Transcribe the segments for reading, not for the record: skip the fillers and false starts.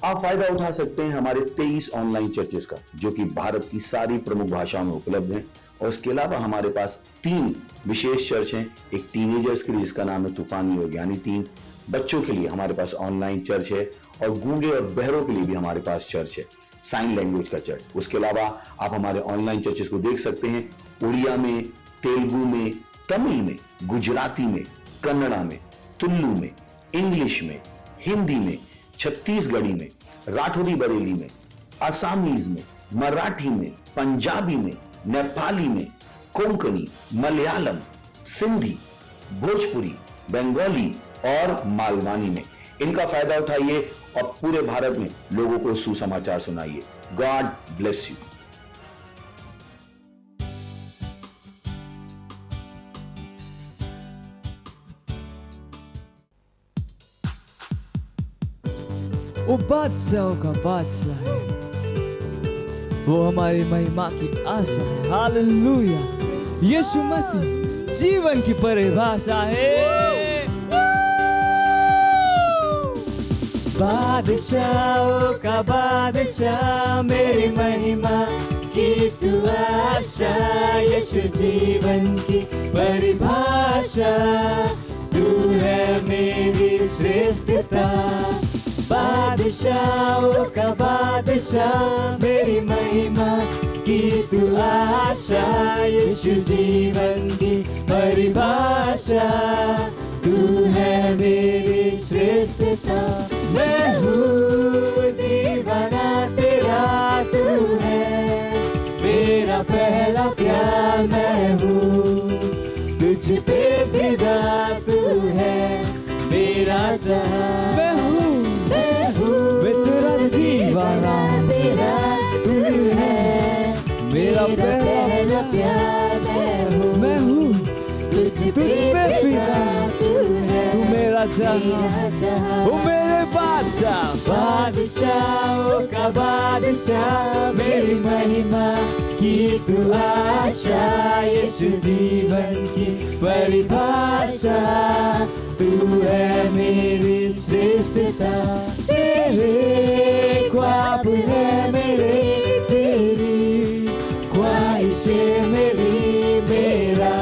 आप फायदा उठा सकते हैं हमारे 23 ऑनलाइन चर्चेस का, जो कि भारत की सारी प्रमुख भाषाओं में उपलब्ध हैं। और इसके अलावा हमारे पास 3 विशेष चर्च हैं। एक टीनेजर्स के लिए जिसका नाम है तूफानी योग यानी 3, बच्चों के लिए हमारे पास ऑनलाइन चर्च है, और गूंगे और बहरों के लिए भी हमारे पास चर्च है, साइन लैंग्वेज का चर्च। उसके अलावा आप हमारे ऑनलाइन चर्चेस को देख सकते हैं उड़िया में, तेलुगु में, तमिल में, गुजराती में, कन्नड़ा में, तुलु में, इंग्लिश में, हिंदी में, छत्तीसगढ़ी में, राठौरी बरेली में, आसामीज में, मराठी में, पंजाबी में, नेपाली में, कोंकणी, मलयालम, सिंधी, भोजपुरी, बंगाली और मालवानी में। इनका फायदा उठाइए और पूरे भारत में लोगों को सुसमाचार सुनाइए। God bless you. वो बादशाहों का बादशाह है, वो हमारी महिमा की आशा है। हालेलुया। यीशु मसीह जीवन की परिभाषा है। बादशाहों का बादशाह, मेरी महिमा की तू आशा। यीशु जीवन की परिभाषा, तू है मेरी श्रेष्ठता। बादशाहों का बादशाह, मेरी महिमा की तू आशा। यीशु जीवन की परिभाषा, तू है मेरी श्रेष्ठता। मैं हूँ दीवाना तेरा, तू है मेरा पहला प्यार। मैं हूँ तुझ पे फिदा, तू है मेरा जहां। मैं तेरा दीवाना, तेरा तू है मेरा पहला प्यार। मैं हूँ तुझ पे फिदा, तू मेरा जहां। ओ मेरे बादशाह, बादशाहों का बादशाह, मेरी महिमा की तू आशा। यीशु जीवन की परिभाषा, तू है मेरी श्रेष्ठता। तेरे ख्वाब है मेरे, तेरी ख्वाहिशें मेरी, मेरा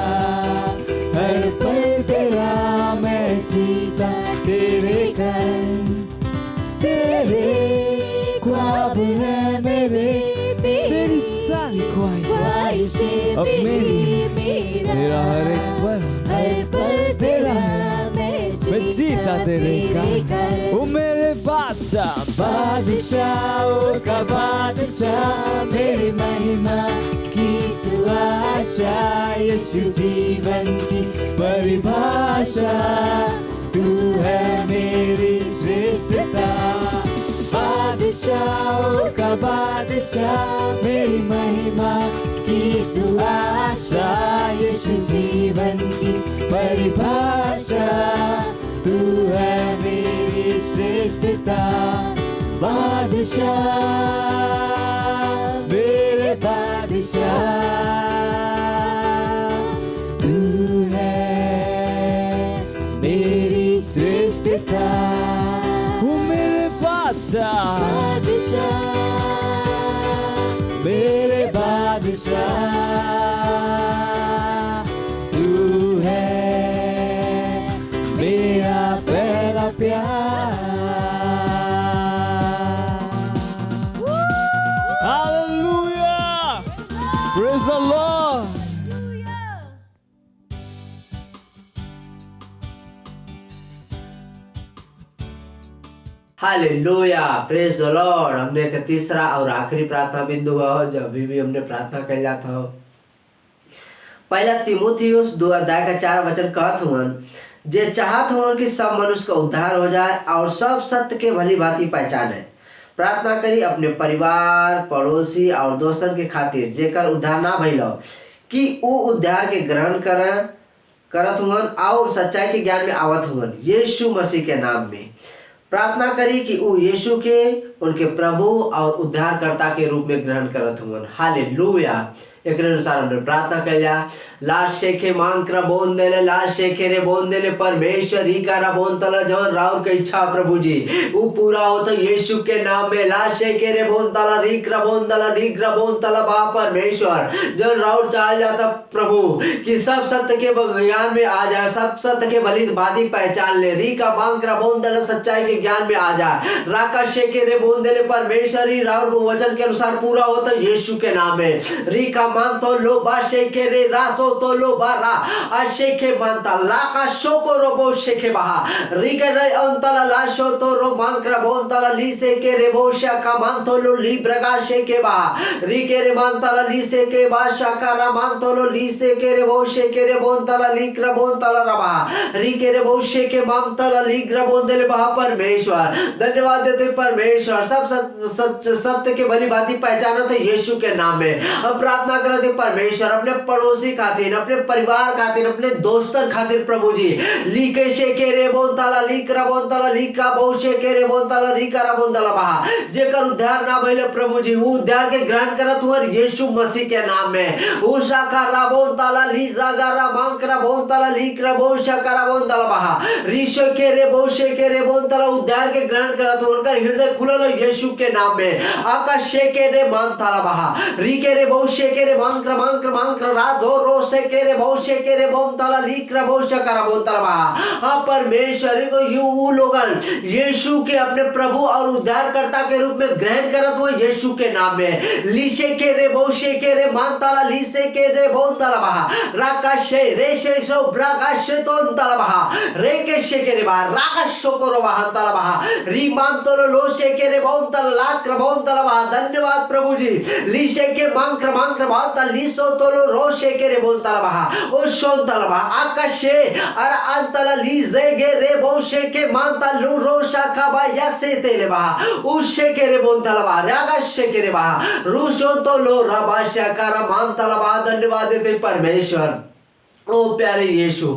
हर पल तेरा मैं जीता तेरे कारण। तेरे ख्वाब है मेरे, तेरी सारी ख्वाहिशें अब मेरी, मेरा हर एक पल तेरा मैं जीता तेरे कारण। ओ मेरे बादशाह, बादशाहों का बादशाह, मेरी महिमा की तू आशा। यीशु जीवन की परिभाषा, तू है मेरी श्रेष्ठता। बादशाहों का बादशाह, मेरी महिमा की तू आशा। यीशु जीवन की परिभाषा, तू है मेरी श्रेष्ठता। बादशाह, मेरे बादशाह, तू है मेरी श्रेष्ठता। वो मेरे बादशाह, मेरे बादशाह, तू है मेरा पहला प्यार। Hallelujah! Praise the Lord! Hallelujah, praise the Lord. हमने का तीसरा और आखिरी प्रार्थना बिंदु हो जो अभी भी हमने प्रार्थना कैला था। पहला तीमुथियुस 2 अध्याय का 4 वचन कहत हुवन, जे चाहत हुवन कि सब मनुष्य का उद्धार हो जाए और सब सत्य के भली भांति पहचाने। प्रार्थना करी अपने परिवार, पड़ोसी और दोस्तन के खातिर जेकर उद्धार ना भइल हो, कि वो उद्धार के ग्रहण करत हुवन और सच्चाई के ज्ञान में आवत हुवन। यीशु मसीह के नाम में प्रार्थना करी कि वो यीशु के उनके प्रभु और उद्धारकर्ता के रूप में ग्रहण करत हुवन। हालेलुया। एक अनुसार हमने प्रार्थना कैला लाश शेखे मांग कर बोन देले लाश शेखे रे बोन देले परमेश्वर ही का बोन तला जवन राउर के इच्छा प्रभु जी वो पूरा हो तो यीशु के नाम में लाश शेखे रे बोन तला रीक रा बोन तला रीक रा बोन तला बा परमेश्वर जवन राउर चाह जाता प्रभु कि सब सत्य के ज्ञान में आ जाए, सब सत्य के भली भांति पहचान ले। री का मांग कर बोन देले सच्चाई के ज्ञान में आ जाए। राका शेखे रे बोन देले परमेश्वर ही राउर वचन के अनुसार पूरा हो तो यीशु के नाम में। री का manto lo ba sheke re raso to lo bara a sheke manta la ka shoko robo sheke baha rike re antala la shoto ro mankra bontala li seke re bo shaka manto lo li braga sheke baha rike re mantala li seke ba shaka ra manto lo li seke re bo sheke re bontala li kra bontala ra baha rike re bo sheke mantala li kra bondele baha परमेश्वर धन्यवाद देते परमेश्वर सब सत्य के भली भांति पहचानो थे यीशु के नाम में। हम प्रार्थना करते परमेश्वर अपने पड़ोसी खातिर अपने परिवार खातिर अपने दोस्तन खातिर प्रभु जी लीके शेके रे बोंताला लीकरा बोंताला लीका बहु शेके रे बोंताला लीकरा बोंताला बहा जेकर उद्धार ना भइले प्रभु जी वो उद्धार के ग्रहण करत हुआ यीशु मसीह के नाम में। वो शाकारा बोंताला ली जागारा मांकरा बोंताला लीकरा बहु शाकारा बोंताला बहा रीशो के रे बहु शेके रे बोंताला उद्धार के ग्रहण करत हुआ उनका हृदय खुलल यीशु के नाम में। आकाश शेके रे मांताला बहा रीके रे बहु शेके रे मांकरा मांकरा राधो रो शेके रे बहु शेके रे बोंताला लीकरा बहु शाकारा बोंताला बहा। हाँ परमेश्वर को यू लोगन यीशु के अपने प्रभु और उद्धारकर्ता के रूप में ग्रहण करत हुए यीशु के नाम में। लीशे के रे बहुशे के रे मानताला लीसे के रे बोंताला बहा राकाशे रेशे सो ब्राकाशे तोंताला बहा रेकेशे के रे बहा राकाशो को रो बहांताला बहा री मानतोलो लोशे के रे बोंताला लाक्र बोंताला बहा। धन्यवाद प्रभु जी लीशे के मांक्र बहाता लीसो तोलो रोशे के रे बोंताला बहा ओ शोंताला बहा आकाशे अर अंतला लीजे गे रे बहुशे के मानता लू रोशा का बा यसे तेले बहा उशे के रे बोंताला बहा राकाशे के रे बहा रूशो तोलो रबाशा का मानताला बहा। धन्यवाद देते परमेश्वर ओ प्यारे यीशु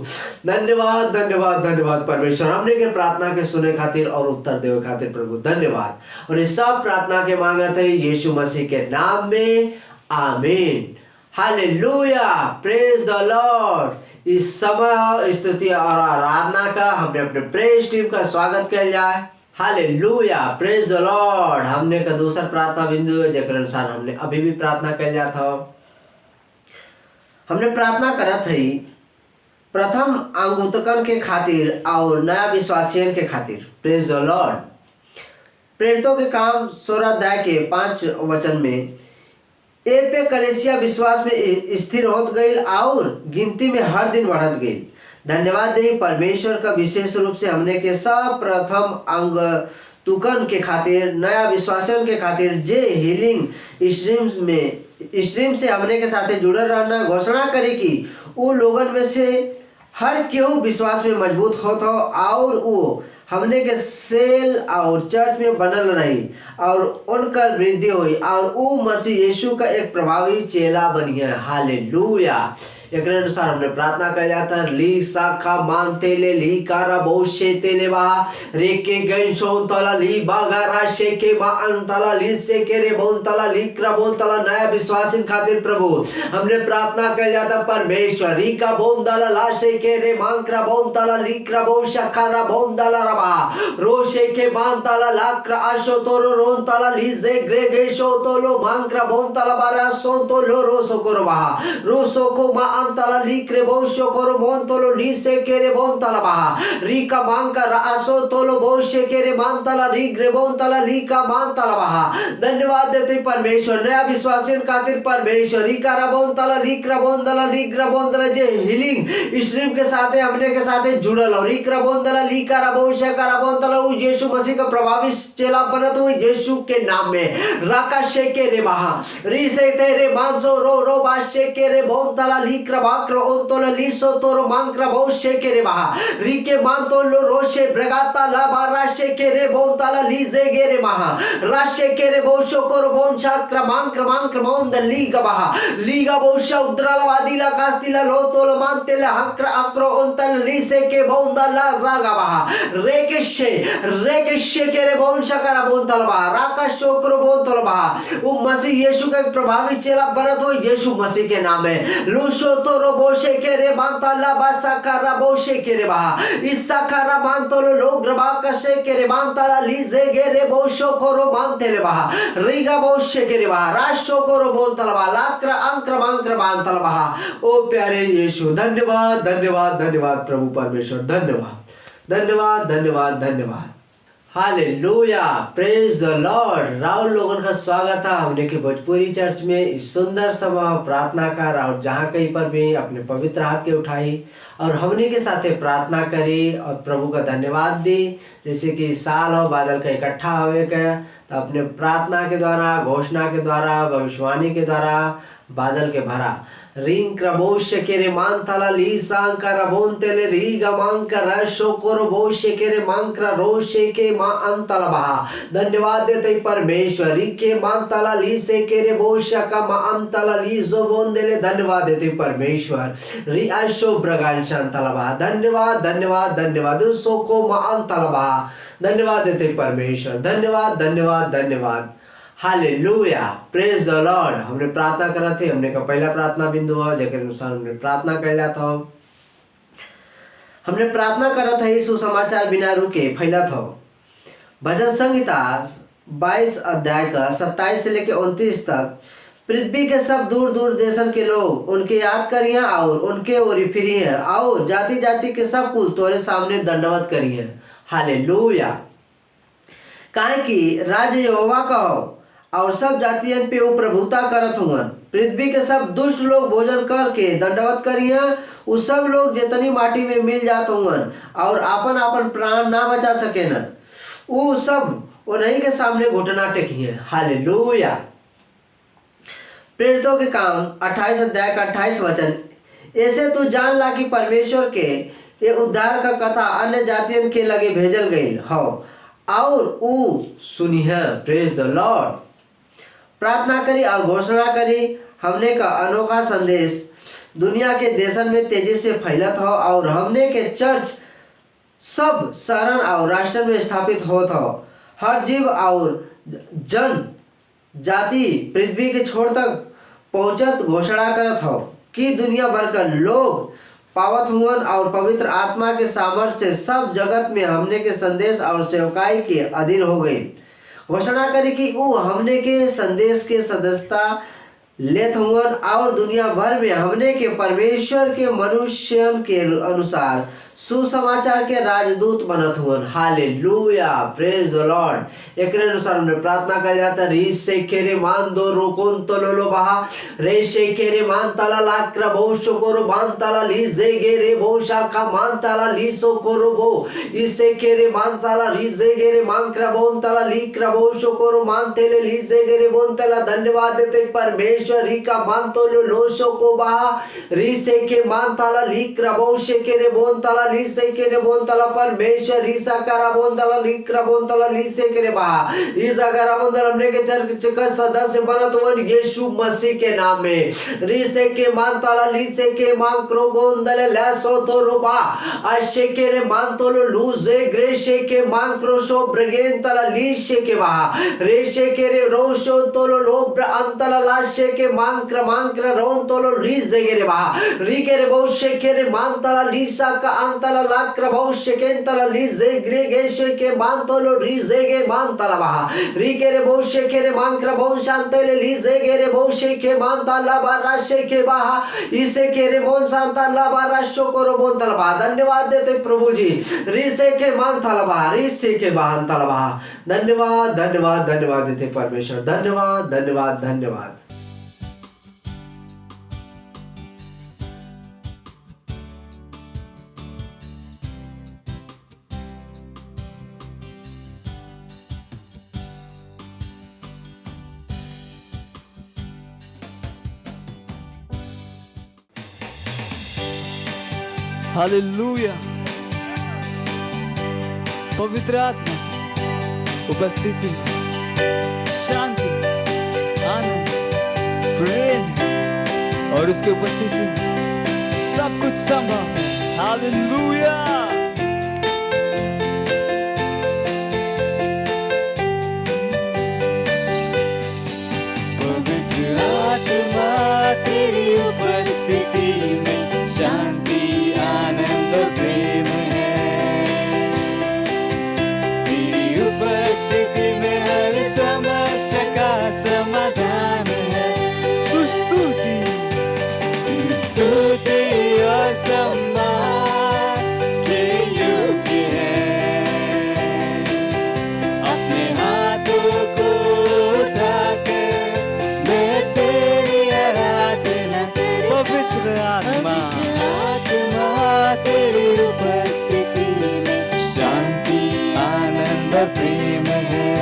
धन्यवाद धन्यवाद धन्यवाद परमेश्वर हमने के प्रार्थना के सुने खातिर और उत्तर देवे खातिर प्रभु धन्यवाद। और इस सब प्रार्थना के मांगत है यीशु मसीह के नाम में आमीन। Hallelujah praise the Lord. इस समय स्तुति और आराधना का हमने अपने प्रेज टीम का स्वागत किया जाए। Hallelujah praise the Lord. हमने का दूसरा प्रार्थना बिंदु है जेकर अनुसार हमने अभी भी प्रार्थना कर लिया था। हमने प्रार्थना करत है प्रथम अंगुतकन के खातिर और नया विश्वासियन के खातिर। Praise the Lord. प्रेरितों के काम 16 अध्याय के 5 वचन में ए पे कलेसिया विश्वास में स्थिर होत गई और गिनती में हर दिन बढ़त गई। धन्यवाद दें परमेश्वर का विशेष रूप से हमने के सब प्रथम अंग तुकन के खातिर नया विश्वासियों के खातिर जे हीलिंग स्ट्रीम से हमने के साथ जुड़ल रहना घोषणा करे कि वो लोगन में से हर केहू विश्वास में मजबूत होत हो और वो हमने के सेल और चर्च में बनल रही और उनकर वृद्धि हुई और वो मसीह यीशु का एक प्रभावी चेला बन गया। हालेलुया। एक अनुसार हमने प्रार्थना कर जाता है ली साखा मानते ले ली कारा बहुशे तेले बहा रेके गई सोंतला ली बागारा शेके बा अंतला ली सेके रे बोंतला ली क्रा बोंतला नया विश्वासिन खातिर प्रभु हमने प्रार्थना कर जाता परमेश्वर री का बोंतला ला शेके रे मांक्रा बोंतला ली क्रा बोशा खारा बोंतला रबा रो शेके मांतला ला क्रा आशो तोरो रोंतला ली जे ग्रे गे शो तोलो मांक्रा बोंतला बारा सोंतलो रोसो कोरबा रोसो को मा अंतला लीक्रे बोशो कोरो मोंतलो लीसे केरे बोंतला बहा रीका मांका रासो तोलो बोशे केरे मांतला रीग्रे बोंतला लीका मांतला बहा। धन्यवाद देते परमेश्वर नया विश्वासियन खातिर परमेश्वर रीका रा बोंतला लीक्रा बोंतला लीग्रा बोंतला जे हीलिंग स्ट्रीम के साथ हमने के साथ जुड़ल और रीक्रा बोंतला लीका रा बोशे करा बोंतला वो यीशु मसीह का प्रभावी चेला बनत हुए यीशु के नाम में राका शेके रे बहा री से तेरे मांसो रो रो बाशे केरे बोंतला लीक क्रबाक्र ओतोल लिसो तोरो मांक्र भोशे के रे बहा रिके मांतोलो रोशे ब्रगाता ला बाराशे के रे बोंताला लीजे गे रे महा राशे के रे बोशो कोरो बोंशा क्रमांक्र मोंद लीगा बहा लीगा बोशा उद्राला वादीला कास्तिला लोतोल मांतेला हक्र अक्रो ओंतल लीसे के बोंदाला जागा बहा रेकेशे के रे बोंशा करा बोंतल बहा राका शोक्रो बोंतल बहा वो मसीह यीशु का एक प्रभावी चेला बनत हो यीशु मसीह के नाम में लूशो तोरो बोशे के रे मांताला बासा करा बोशे के रे बहा इसा करा मांतोलो लोग रबा कसे के रे मांताला लीजे गे रे बोशो कोरो मांतेले बहा रीगा बोशे के रे बहा राशो कोरो बोंतल बहा लाक्र अंक्र मांतल बहा। ओ प्यारे यीशु धन्यवाद धन्यवाद धन्यवाद प्रभु परमेश्वर धन्यवाद hallelujah praise the Lord. Rahul लोगन का स्वागत है हमने के भोजपुरी चर्च में इस सुंदर समय प्रार्थना का राहुल जहाँ कहीं पर भी अपने पवित्र हाथ के उठाई और हमने के साथ प्रार्थना करी और प्रभु का धन्यवाद दी। जैसे कि साल हो बादल का इकट्ठा होवे का तो अपने प्रार्थना के द्वारा घोषणा के द्वारा भविष्यवाणी के द्वारा बादल के भरा रिंग क्रबोशे के रे मांथला ली सांका रबोन तेले री गमांक रशो कोरो बोशे के रे मांक्र रोशे के मा अंतला बहा। धन्यवाद देते परमेश्वर री के मांतला ली से के रे बोशा का मा अंतला ली जो बोन देले धन्यवाद देते परमेश्वर री अशो ब्रगान शांतला बहा। धन्यवाद सो को मा अंतला बहा। धन्यवाद देते परमेश्वर धन्यवाद हालेलुया प्रेज द लॉर्ड। हमने प्रार्थना करा थे हमने का पहला प्रार्थना बिंदु है जेके अनुसार हमने प्रार्थना कैला था। हमने प्रार्थना करा था यीशु समाचार बिना रुके फैला था भजन संहिता 22 अध्याय का 27 से लेके 29 तक। पृथ्वी के सब दूर दूर देशन के लोग उनके याद करिए और उनके ओरी फिरिए आओ जाति जाति के सब कुल तोरे सामने दंडवत करिए। हालेलुया काहे कि राज्य यहोवा का हो और सब जातियन पे वो प्रभुता करत हुवन। पृथ्वी के सब दुष्ट लोग भोजन करके दंडवत करिए उ सब लोग जितनी माटी में मिल जात हुवन और आपन आपन प्राण ना बचा सके न उ सब उन्हीं के सामने घुटना टेकिए। हालेलुया प्रेरितों के काम 28 अध्याय का 28 वचन। ऐसे तू जान ला कि परमेश्वर के ये उद्धार का कथा अन्य जातियन के लगे भेजल गई हो और उ सुनिए। प्रेज द लॉर्ड प्रार्थना करी और घोषणा करी हमने का अनोखा संदेश दुनिया के देशन में तेजी से फैलत हो और हमने के चर्च सब शरण और राष्ट्र में स्थापित होत हो। हर जीव और जन जाति पृथ्वी के छोर तक पहुंचत घोषणा करत हो कि दुनिया भर का लोग पावत हुवन और पवित्र आत्मा के सामर्थ्य से सब जगत में हमने के संदेश और सेवकाई के अधीन हो गई। घोषणा करी कि वो हमने के संदेश के सदस्यता लेत हुवन और दुनिया भर में हमने के परमेश्वर के मनुष्यन के अनुसार सुसमाचार के राजदूत बनत हुवन। Hallelujah praise the Lord. एक अनुसार हमने प्रार्थना कर जाता री से केरे मान दो रोकोन तो लो बहा रे से केरे मान ताला लाक्र बोशो कोरो मान ताला ली जे गे रे बोशा का मान ताला ली सो कोरो बो इससे केरे मान ताला री जे गे रे मान क्र बोन ताला ली क्र बोशो कोरो मान तेले ली जे गे रे बोन ताला। धन्यवाद देते परमेश्वर री का मान तो लो लोशो को बहा री से के मान ताला ली क्र बोशे के रे बोन ताला ली से के रे बोन ताला परमेश्वर ईसा करा बोन ताला ली क्र बोन ताला ली से के रे बहा ईसा करा बोन ताला हमने के चर्च का सदस्य बनत हुवन यीशु मसीह के नाम में री से के मान ताला ली से के मान क्रो गोंदले लसो तो रोबा अशे के रे मान तो लो लूजे ग्रेशे के मान क्रोशो ब्रगेन ताला ली से के बहा रेशे के रे रोशो तो लो लोब्र अंतला लाशे के मान क्रमांक्र रोन तो लो ली से के रे बहा री के रे बोशे के रे मान ताला लीसा का अंतला लाक्र बोशे के अंतला ली जे ग्रेगेशे के मान तो लो री जे के मान ताला बहा री के रे बोशे के रे मान क्र बोन शांतले ली जे के रे बोशे के मान ताला बाराशे के बहा इसे के रे बोन शांतला बाराशो को रो बोन ताला बहा। धन्यवाद देते प्रभु जी री से के मान ताला बहा री से के मान ताला बहा। धन्यवाद देते परमेश्वर धन्यवाद। हालेलुया। पवित्र आत्मा उपस्थिति, शांति, आनंद, प्रेम और उसके उपस्थिति में सब कुछ संभव है। हालेलुया। पवित्र आत्मा तेरी उपस्थिति में शांति, आनंद, प्रेम है। तेरी उपस्थिति में हर समस्या का समाधान है। तू स्तुति और सम्मान के योग्य है। अपने हाथों को उठाकर मैं तेरी आराधना, पवित्र आत्मा तेरी उपस्थिति में शांति, आनंद, प्रेम है।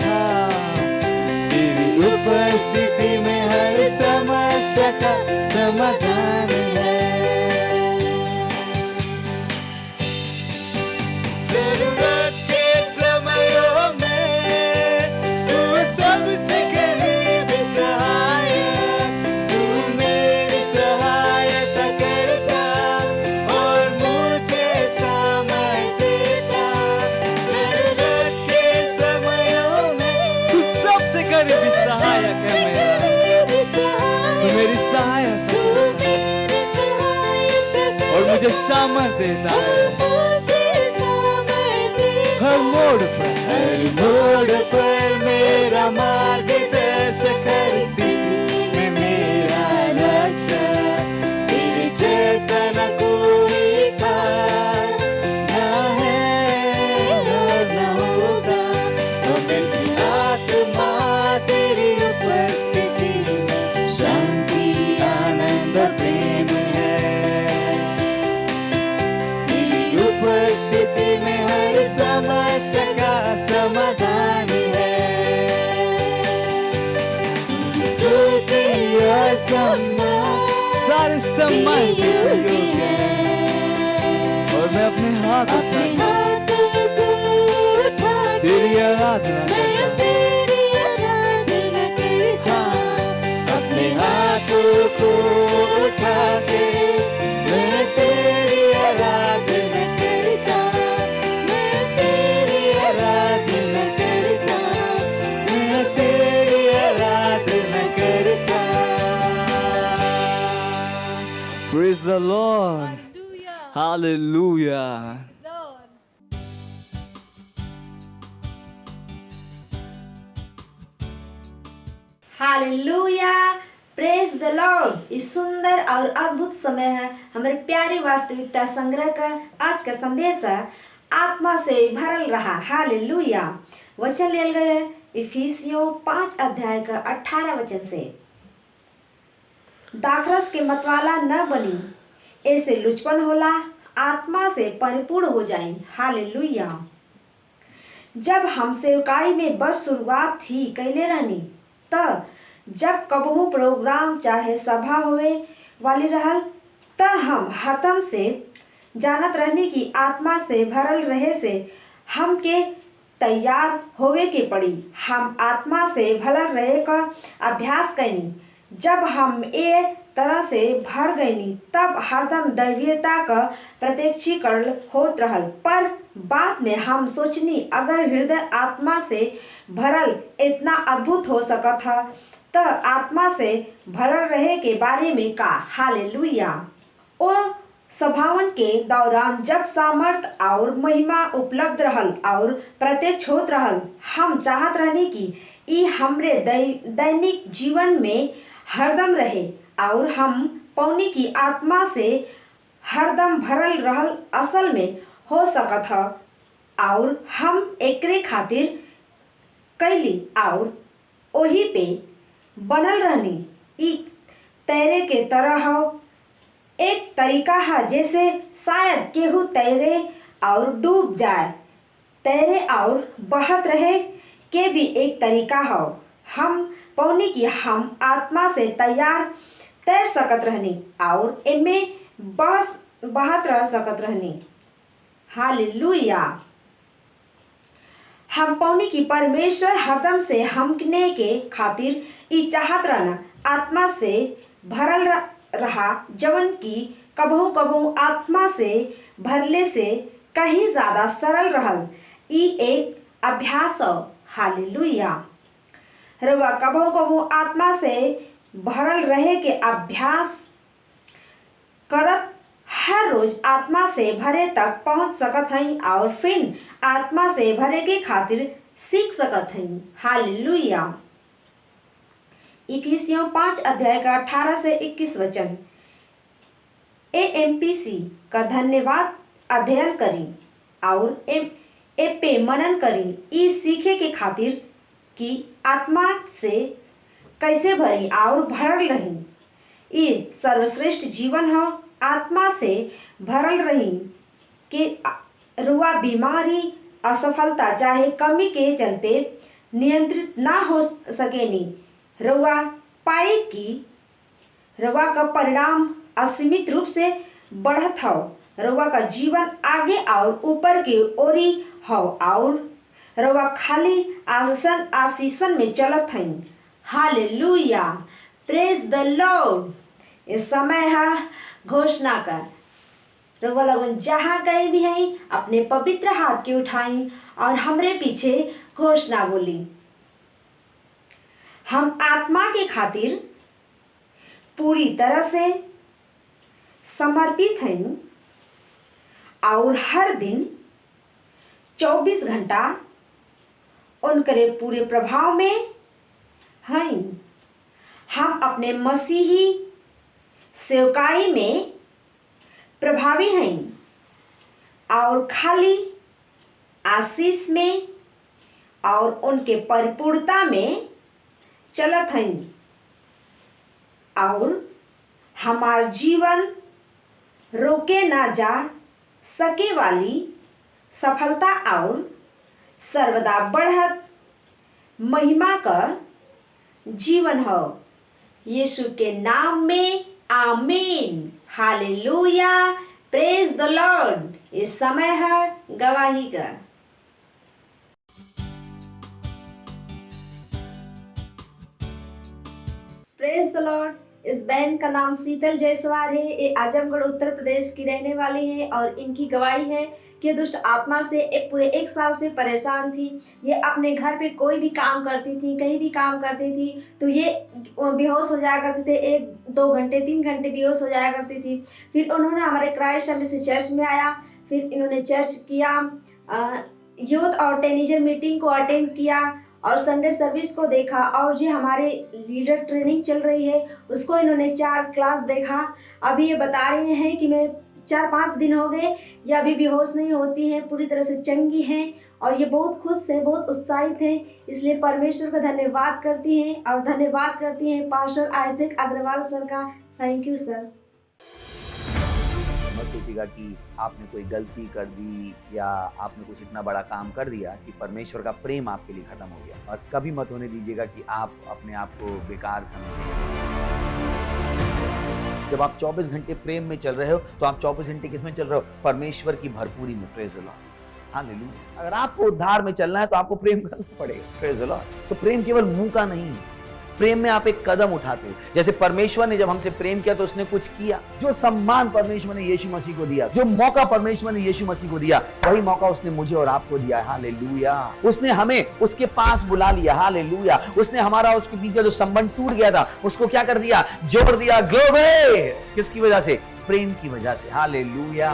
हाँ, तेरी उपस्थिति में हर समस्या का समाधान है। जरूरत के समयों में तू सबसे करीब सहायक, तू मेरी सहायता करता और मुझे सामर्थ देता। जरूरत के समयों में तू सबसे करीबी सहायक है मेरा, तू मेरी सहायता और मुझे सामर्थ देता है। हर मोड़ पर मेरा मार्गदर्शक, हर स्थिति में मेरा रक्षक। तेरे जैसा न कोई था, ना है और न होगा। पवित्र आत्मा तेरी उपस्थिति में शांति, आनंद, प्रेम है। तेरी उपस्थिति में हर समस्या का समाधान है। स्तुति और सम्मान, सारे सम्मान के योग्य है। और मैं अपने हाथ उठा तेरी आराधना करता हूँ। हाँ, अपने हाथों को उठा के मैं तेरी आराधना करता, मैं तेरी आराधना करता, मैं तेरी आराधना करता। Praise the Lord. Hallelujah. Hallelujah, praise the Lord. इस सुंदर और अद्भुत समय है हमारे प्यारी वास्तविकता संग्रह का आज का संदेश है, आत्मा से भरल रहा। हालेलुया। वचन लेल गए है इफिसियों 5 अध्याय का 18 वचन से। दाखरस के मतवाला न बनी, ऐसे लुचपन होला, आत्मा से परिपूर्ण हो जाए। हालेलुया। जब हम सेवकाई में बस शुरुआत थी कैले रहनी, तब जब कबहू प्रोग्राम चाहे सभा होवे वाली रहल, त हम हरदम से जानत रहनी कि आत्मा से भरल रहे से हमके तैयार होवे के पड़ी। हम आत्मा से भरल रहे का अभ्यास कैनी। जब हम ए तरह से भर गईनी, तब हरदम दैवीयता का प्रत्यक्षीकरण होत रहल। पर बाद में हम सोचनी, अगर हृदय आत्मा से भरल इतना अद्भुत हो सकत था, तो आत्मा से भरल रहे के बारे में का। हालेलुया। ओ सभावन के दौरान जब सामर्थ और महिमा उपलब्ध रहल और प्रत्यक्ष होत रहल, हम चाहत रहनी कि ई हमरे दैनिक जीवन में हरदम रहे और हम पौनी की आत्मा से हरदम भरल रहल असल में हो सकत ह। और हम एकरे खातिर कैली और ओही पे बनल रहनी। ई तैरे के तरह हो, एक तरीका है जैसे शायद केहू तैरे और डूब जाए, तैरे और बहत रहे के भी एक तरीका हो। हम पौनी कि हम आत्मा से तैर सकत रहनी और इनमें बहत रह सकत रहनी। हालेलुया। हम पौनी की परमेश्वर हरदम से हमने के खातिर ई चाहत रहना आत्मा से भरल रहा, जवन की कबहू कबहू आत्मा से भरले से कहीं ज़्यादा सरल रहल। ई एक अभ्यास हो। हालेलुया। रउआ कबहू कबहू आत्मा से भरल रहे के अभ्यास करत हर रोज आत्मा से भरे तक पहुंच सकत हई और फिर आत्मा से भरे के खातिर सीख सकत हई। हालेलुया। इफिसियों 5 अध्याय का 18 से 21 वचन। AMPC का धन्यवाद अध्ययन करी और ए पे मनन करी, ई सीखे के खातिर कि आत्मा से कैसे भरी और भरल रही। ई सर्वश्रेष्ठ जीवन हो। आत्मा से भरल रही कि रुआ बीमारी, असफलता चाहे कमी के चलते नियंत्रित ना हो सकेनी। रुआ पाए कि रुआ का परिणाम असीमित रूप से बढ़त हो। रुआ का जीवन आगे और ऊपर के ओरी हो और रुआ खाली आशीषन में चलत हई। हालेलुया। Praise the Lord. इस समय है घोषणा कर। रुआ लगन जहाँ कहीं भी हैं अपने पवित्र हाथ के उठाई और हमरे पीछे घोषणा बोली। हम आत्मा के खातिर पूरी तरह से समर्पित हैं और हर दिन 24 घंटा उनके पूरे प्रभाव में हैं। हम अपने मसीही सेवकाई में प्रभावी हैं और खाली आशीष में और उनके परिपूर्णता में चलत हैं और हमार जीवन रोके ना जा सके वाली सफलता और सर्वदा बढ़त महिमा का जीवन हो। यीशु के नाम में आमीन। हालेलुया। Praise the Lord. इस समय है गवाही का। Praise the Lord. इस बहन का नाम शीतल जायसवाल है। ये आजमगढ़ उत्तर प्रदेश की रहने वाली है और इनकी गवाही है कि दुष्ट आत्मा से पूरे 1 साल से परेशान थी। ये अपने घर पे कोई भी काम करती थी, कहीं भी काम करती थी तो ये बेहोश हो जाया करते थे। 1-2 घंटे 3 घंटे बेहोश हो जाया करती थी। फिर उन्होंने हमारे क्राइस्ट से चर्च में आया। फिर इन्होंने चर्च किया, यूथ और टीनेजर मीटिंग को अटेंड किया और संडे सर्विस को देखा और जो हमारे लीडर ट्रेनिंग चल रही है उसको इन्होंने 4 क्लास देखा। अभी ये बता रहे हैं कि मैं 4-5 दिन हो गए, ये अभी बेहोश नहीं होती हैं, पूरी तरह से चंगी हैं और ये बहुत खुश है, बहुत उत्साहित हैं। इसलिए परमेश्वर का धन्यवाद करती हैं और धन्यवाद करती हैं पास्टर आइजैक अग्रवाल सर का। Thank you sir. मत सोचिएगा कि आपने कोई गलती कर दी या आपने कुछ इतना बड़ा काम कर दिया कि परमेश्वर का प्रेम आपके लिए खत्म हो गया। और कभी मत होने दीजिएगा कि आप अपने आप को बेकार समझें। जब आप 24 घंटे प्रेम में चल रहे हो तो आप 24 घंटे किसमें चल रहे हो? परमेश्वर की भरपूरी में। Praise the Lord. हालेलुया। अगर आपको उद्धार में चलना है तो आपको प्रेम करना पड़ेगा। Praise the Lord. तो प्रेम केवल मुंह का नहीं है, प्रेम में आप एक कदम उठाते हो। जैसे परमेश्वर ने जब हमसे प्रेम किया तो उसने कुछ किया। जो सम्मान परमेश्वर ने यीशु मसीह को दिया, जो मौका परमेश्वर ने यीशु मसीह को दिया, वही मौका उसने मुझे और आपको दिया है। हालेलुया। उसने हमें उसके पास बुला लिया। हालेलुया। उसने हमारा उसके बीच का जो संबंध टूट गया था उसको क्या कर दिया? जोड़ दिया। ग्लोरी। किसकी वजह से? प्रेम की वजह से। हालेलुया।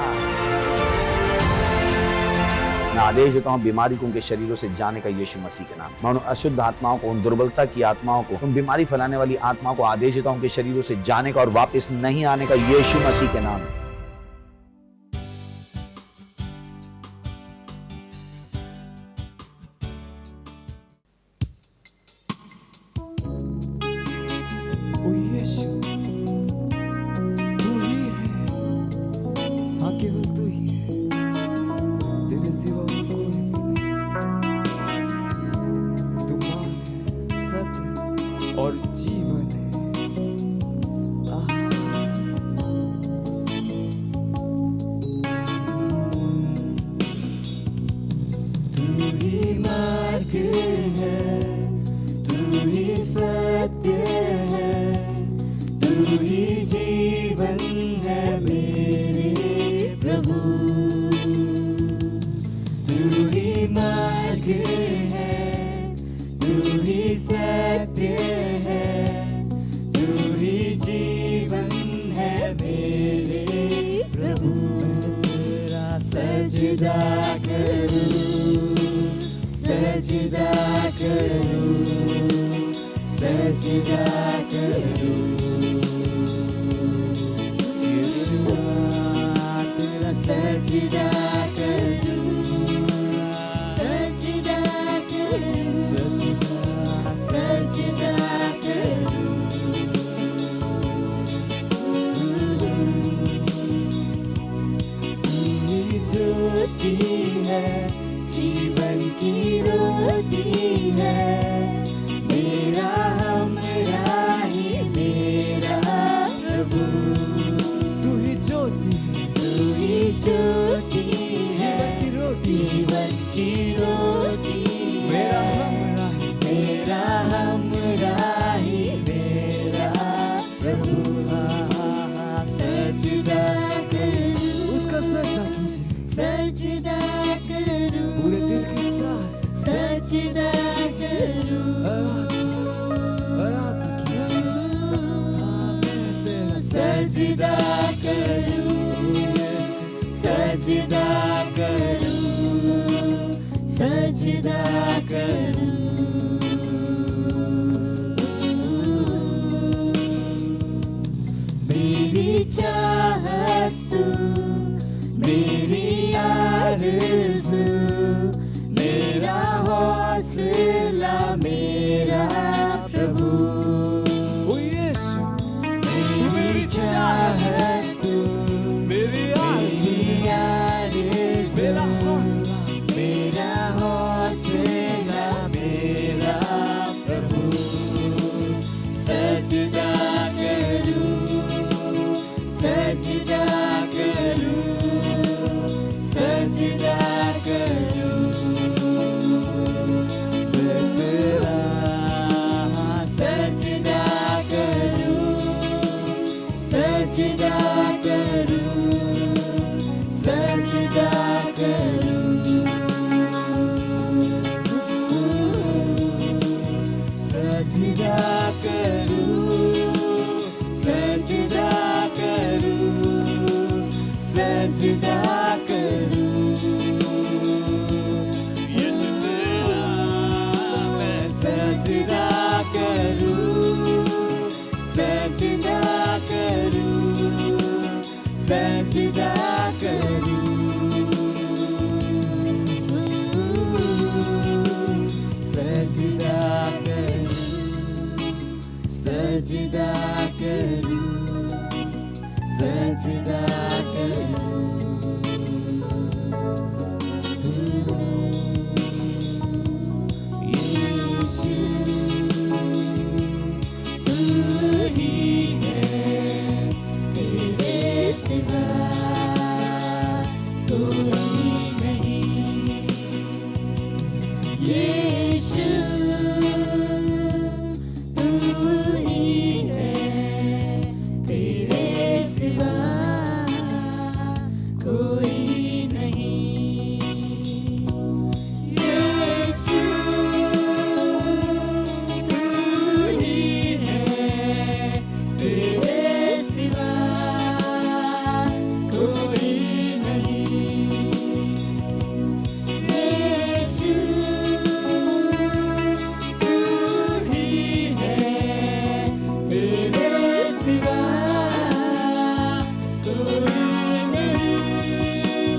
मैं आदेश देता हूं बीमारी को उनके शरीरों से जाने का यीशु मसीह के नाम। मैं उन अशुद्ध आत्माओं को, उन दुर्बलता की आत्माओं को, उन बीमारी फैलाने वाली आत्माओं को आदेश देता हूं उनके शरीरों से जाने का और वापस नहीं आने का यीशु मसीह के नाम। ओ यीशु, तू ही है, हाँ केवल तू ही है, तेरे सिवा और कोई भी नहीं। तू मार्ग, सत्य और जीवन है। सजदा करूं, सजदा करूं, सजदा करूं। यीशुआ तेरा सजदा करूं, सजदा करूं, सजदा सजदा करूं। ज्योति है, जीवन की रोटी है, मेरा हमरा ही मेरा प्रभु। तू ही ज्योति है, तू ही ज्योति है, जीवन की रोटी, मेरा हमरा ही मेरा प्रभु। सजदा करूं, उसका सजदा कीजिए, सजदा करूं, पूरे दिल के साथ सजदा करूं, आराधना कीजिए। सजदा करूं, सजदा करूं, सजदा करूं। मेरी चाहत तू, मेरी आरज़ू, मेरा हौसला मेरा प्रभु। ओ यीशु, मेरी चाहत तू, मेरी आरज़ू, मेरा हौसला मेरा प्रभु। सजदा करूं, सजदा करूं, सजदा करूं। तेरा सजदा करूं, सजदा करूं, सजदा करूं। सजदा करूं, सजदा करूं, सजदा करूं। यीशु तेरा मैं सजदा करूं, सजदा करूं, सजदा करूं। सजदा करूं, सजदा करूं, सजदा करूं। यीशु तू ही है, तेरे सिवा कोई नहीं। यीशु तू ही है, तेरे सिवा कोई नहीं। यीशु तू ही है, तेरे सिवा कोई नहीं। यीशु तू ही है, तेरे सिवा कोई नहीं।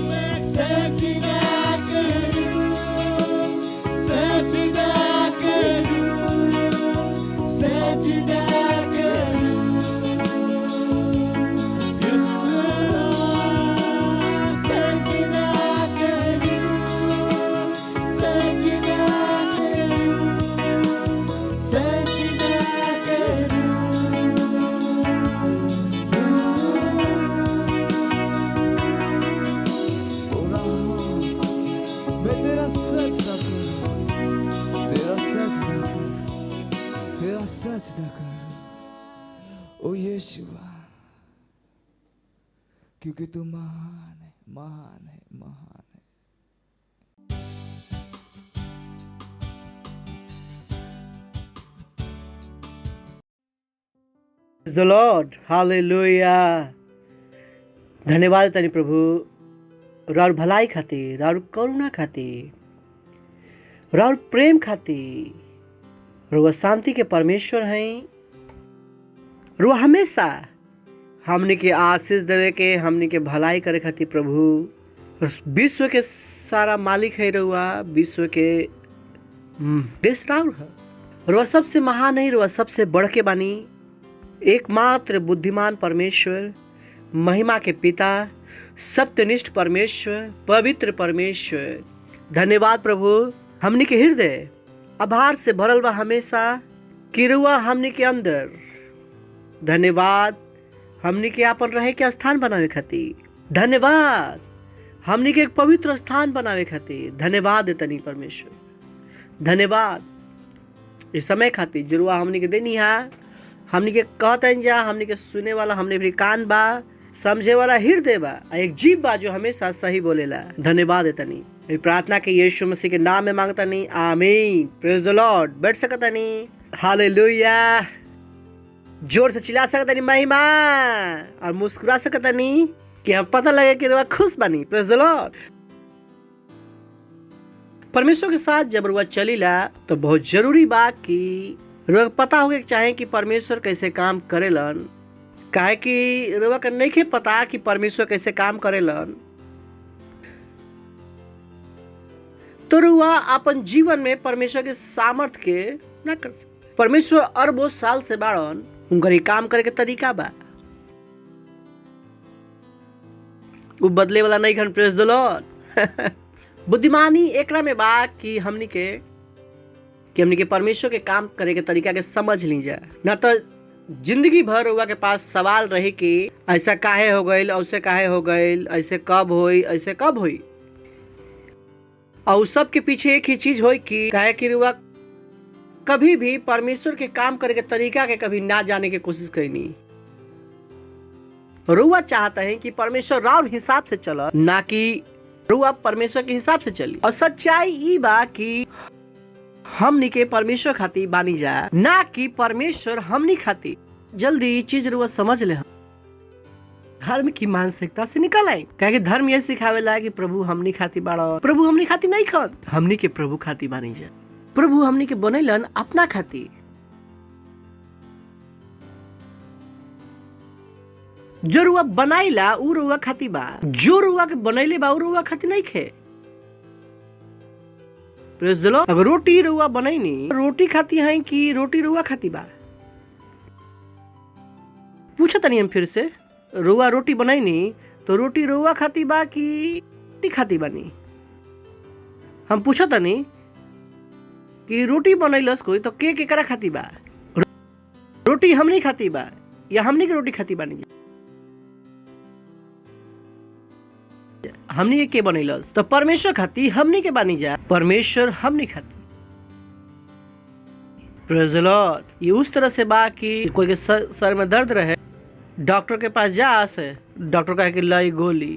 मैं सजदा करूं, सजदा करूं, सजदा करूं। यीशु सजदा करूं, सजदा करूं, सजदा करूं। मैं तेरा सजदा करूं, तेरा सजदा करूं, तेरा सजदा करूं। ओ यीशुआ, क्योंकि तू महान है, महान है, महान है। Praise the Lord. Hallelujah. धन्यवाद तनि प्रभु राउर भलाई खातिर, राउर करुणा खातिर, राउर प्रेम खातिर। रुआ शांति के परमेश्वर हैं। रुआ हमेशा हमनी के आशीष देवे के, हमनी के भलाई करे खातिर प्रभु। विश्व के सारा मालिक है रुआ, विश्व के देश राउर है। रुआ सबसे महान है, रुआ सबसे बढ़ के बानी। एकमात्र बुद्धिमान परमेश्वर, महिमा के पिता, सत्यनिष्ठ परमेश्वर, पवित्र परमेश्वर। धन्यवाद प्रभु। हमनी के हृदय आभार से भरल बा हमेशा कि रुआ हमनी के अंदर। धन्यवाद हमनी के आपन रहे के स्थान बनावे खातिर। धन्यवाद हमनी के एक पवित्र स्थान बनावे खातिर। धन्यवाद देतनी परमेश्वर। धन्यवाद इस समय खातिर जरुआ हमनी के देनी है। हमनी के कहतन जा, हमनी के सुने वाला हमने भी कान बा, समझे वाला हृदय बा, एक जीव बा जो हमेशा सही बोलेला। धन्यवाद देतनी। ये प्रार्थना के यीशु मसीह के नाम में मांगतनी, आमीन। Praise the Lord. बैठ सकतनी। हालेलुया। जोर से चिल्ला सकतनी महिमा, और मुस्कुरा सकतनी कि हम पता लगे कि रुआ खुश बनी। Praise the Lord. परमेश्वर के साथ जब रुआ चलीला तो बहुत जरूरी बा कि रुआ पता होगे चाहे कि परमेश्वर कैसे काम करेलन। काहे कि रुआ के नहीं पता कि परमेश्वर कैसे काम करेलन, तो रुआ अपन जीवन में परमेश्वर के सामर्थ के ना कर सकते। परमेश्वर अरबों साल से बाड़न, उनकर काम करे के तरीका बा, वो बदले वाला नहीं घन। Praise the Lord. बुद्धिमानी एकरा में बा कि हमनी के परमेश्वर के काम करे के तरीका के समझ ली जाए, ना तो जिंदगी भर रुआ के पास सवाल रहे कि ऐसा काहे हो गईल, ऐसे काहे हो गईल, ऐसे कब होई, ऐसे कब होई। और सब के पीछे एक ही चीज होई कि काहे कि रुआ कभी भी परमेश्वर के काम करे के तरीका के कभी ना जाने की कोशिश करनी। रुआ चाहता है कि परमेश्वर राउर हिसाब से चला, ना कि रुआ परमेश्वर के हिसाब से चली। और सच्चाई ई बा कि हमनी के परमेश्वर खातिर बानी जा, ना कि परमेश्वर हमनी खातिर। जल्दी चीज रुआ समझ ले। धर्म की मानसिकता से निकल आई। कहे धर्म ये सिखावेला कि प्रभु हमनी खातिर बाड़ा। प्रभु हमनी खातिर नहीं खन, हमनी के प्रभु खातिर बानी जा। प्रभु हमनी के बनैलन अपना खातिर। जो रुआ बनाइला उ रुआ खातिर बा, जो रुआ के बनैले बा उ रुआ खातिर नहीं खे। Praise the Lord. अगर रोटी रुआ बनैनी, रोटी खाती है कि रोटी रुआ खाती बा? पूछा तनी हम फिर से, रुआ रोटी बनैनी तो रोटी रुआ खाती बा कि रोटी खाती बानी? हम पूछा तनी कि रोटी बनैलस कोई तो के केकरा खाती बा? रोटी हमनी खाती बा या हमनी के रोटी खाती बानी? हमनी के बनैलस तो परमेश्वर खाती, हमनी के बानी जा, परमेश्वर हमनी खाती। Praise the Lord. ये उस तरह से बा कि कोई के सर में दर्द रहे, डॉक्टर के पास जा से डॉक्टर कहे कि लाई गोली,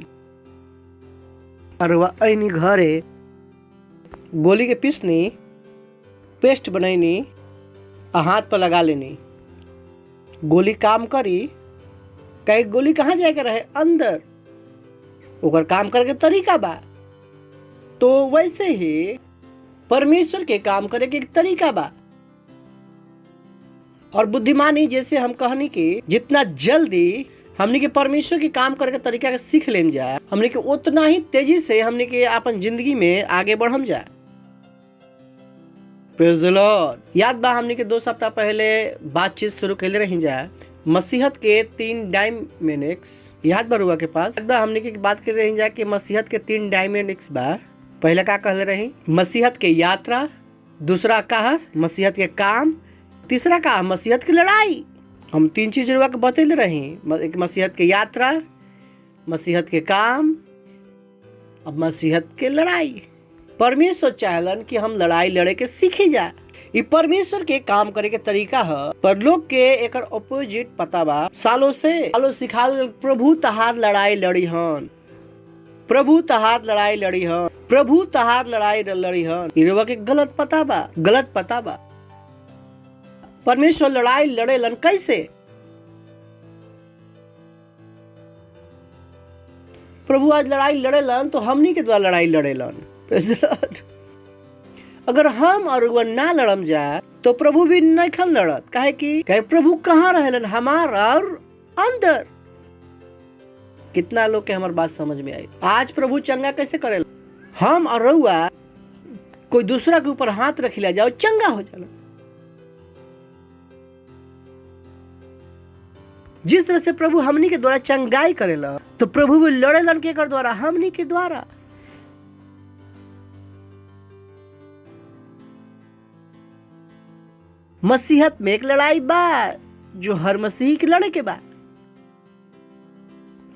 और वह ऐनी घरे गोली के पीसनी, पेस्ट बनैनी, हाथ पर लगा लेनी, गोली काम करी। कई गोली कहाँ जाके रहे? अंदर। ओकर काम करे के तरीका बा। तो वैसे ही परमेश्वर के काम करे के एक तरीका बा। और बुद्धिमानी जैसे हम कहनी कि जितना जल्दी हमने के परमेश्वर के काम करे के तरीका के सीख लेम जाए, हमने के उतना ही तेजी से हमने के अपन जिंदगी में आगे बढ़म जाए। Praise the Lord. याद बा हमने के 2 सप्ताह पहले बातचीत शुरू कैले रही जाए मसीहत के 3 डायमेनिक्स। याद बा रुआ के पास? याद बा हमने के बात कर रही जाए कि मसीहत के 3 डायमेनिक्स बा। पहला का कहले रही? मसीहत के यात्रा। दूसरा का है मसीहत के काम। तीसरा का है मसीहत की लड़ाई। हम 3 चीज रुआ के बतैले रही, एक मसीहत के यात्रा, मसीहत के काम और मसीहत के लड़ाई। परमेश्वर चाहलन कि हम लड़ाई लड़े के सीखी जा। ये परमेश्वर के काम करे के तरीका है, पर लोग के एकर ऑपोजिट पता बा। सालों सिखाल प्रभु तहार लड़ाई लड़ी हन, प्रभु तहार लड़ाई लड़ी हन, प्रभु तहार लड़ाई लड़ी हन। ये के गलत पता बा, गलत पता बा। परमेश्वर लड़ाई लड़ेलन कैसे? प्रभु आज लड़ाई लड़ेलन तो हमनी के द्वारा लड़ाई लड़ेलन। Praise the Lord। अगर हम और वो ना लड़म जाए तो प्रभु भी नहीं खन लड़त। काहे कि प्रभु कहाँ रहेलन? हमारा और अंदर। कितना लोग के हमार बात समझ में आई? आज प्रभु चंगा कैसे करेला? हम और रउआ कोई दूसरा के ऊपर हाथ रख लिया जाओ चंगा हो जाला। जिस तरह से प्रभु हमनी के द्वारा चंगाई करेला तो प्रभु भी लड़ेलन के कर द्वारा? हमनी के द्वारा। मसीहत में एक लड़ाई बा जो हर मसीही के लड़े के बा।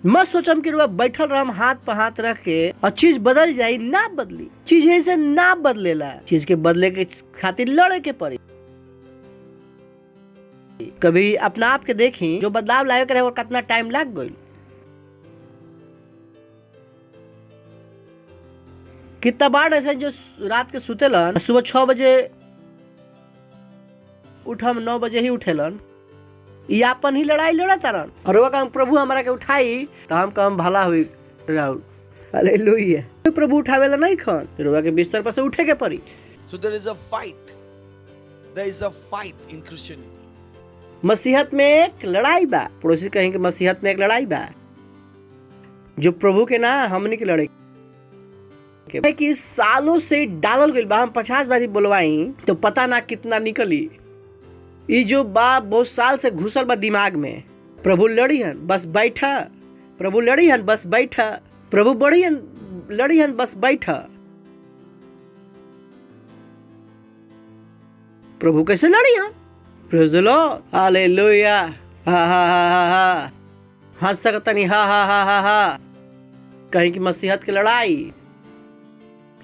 मत सोचम कि रुआ बैठल रहम हाथ पर हाथ रख के और चीज बदल जाई। ना बदली। चीज ऐसे ना बदलेला। चीज के बदले के खातिर लड़े के पड़ी। कभी अपना आप के देखी जो बदलाव लाए के रहे और कितना टाइम लग गई। कितना बार ऐसे जो रात के सुतेलन सुबह 6 बजे उठम 9 बजे ही उठेलन। ये अपन ही लड़ाई लड़त रन। और वो काम प्रभु हमारा के उठाई तो हम काम भला हुई राहुल। हालेलुया। तो प्रभु उठावेला नहीं खन रुआ के बिस्तर पर से उठे के पड़ी। So there is a fight. There is a fight in Christianity. मसीहत में एक लड़ाई बा। पड़ोसी कहेंगे मसीहत में एक लड़ाई बा जो प्रभु के ना हमनी के लड़े के कि सालों से डालल गइल बा। हम 50 बारी बोलवाई तो पता ना कितना निकली। ये जो बा बहुत साल से घुसल बा दिमाग में। प्रभु लड़ीहन बस बैठा। प्रभु लड़ीहन बस बैठा। प्रभु बढ़ियन लड़ीहन बस बैठा। प्रभु कैसे लड़ीहन? Praise the Lord. हालेलुया। हा हा हा हा हा। हंस सकता नहीं। हा हा हा हा हा। कहीं की मसीहत की लड़ाई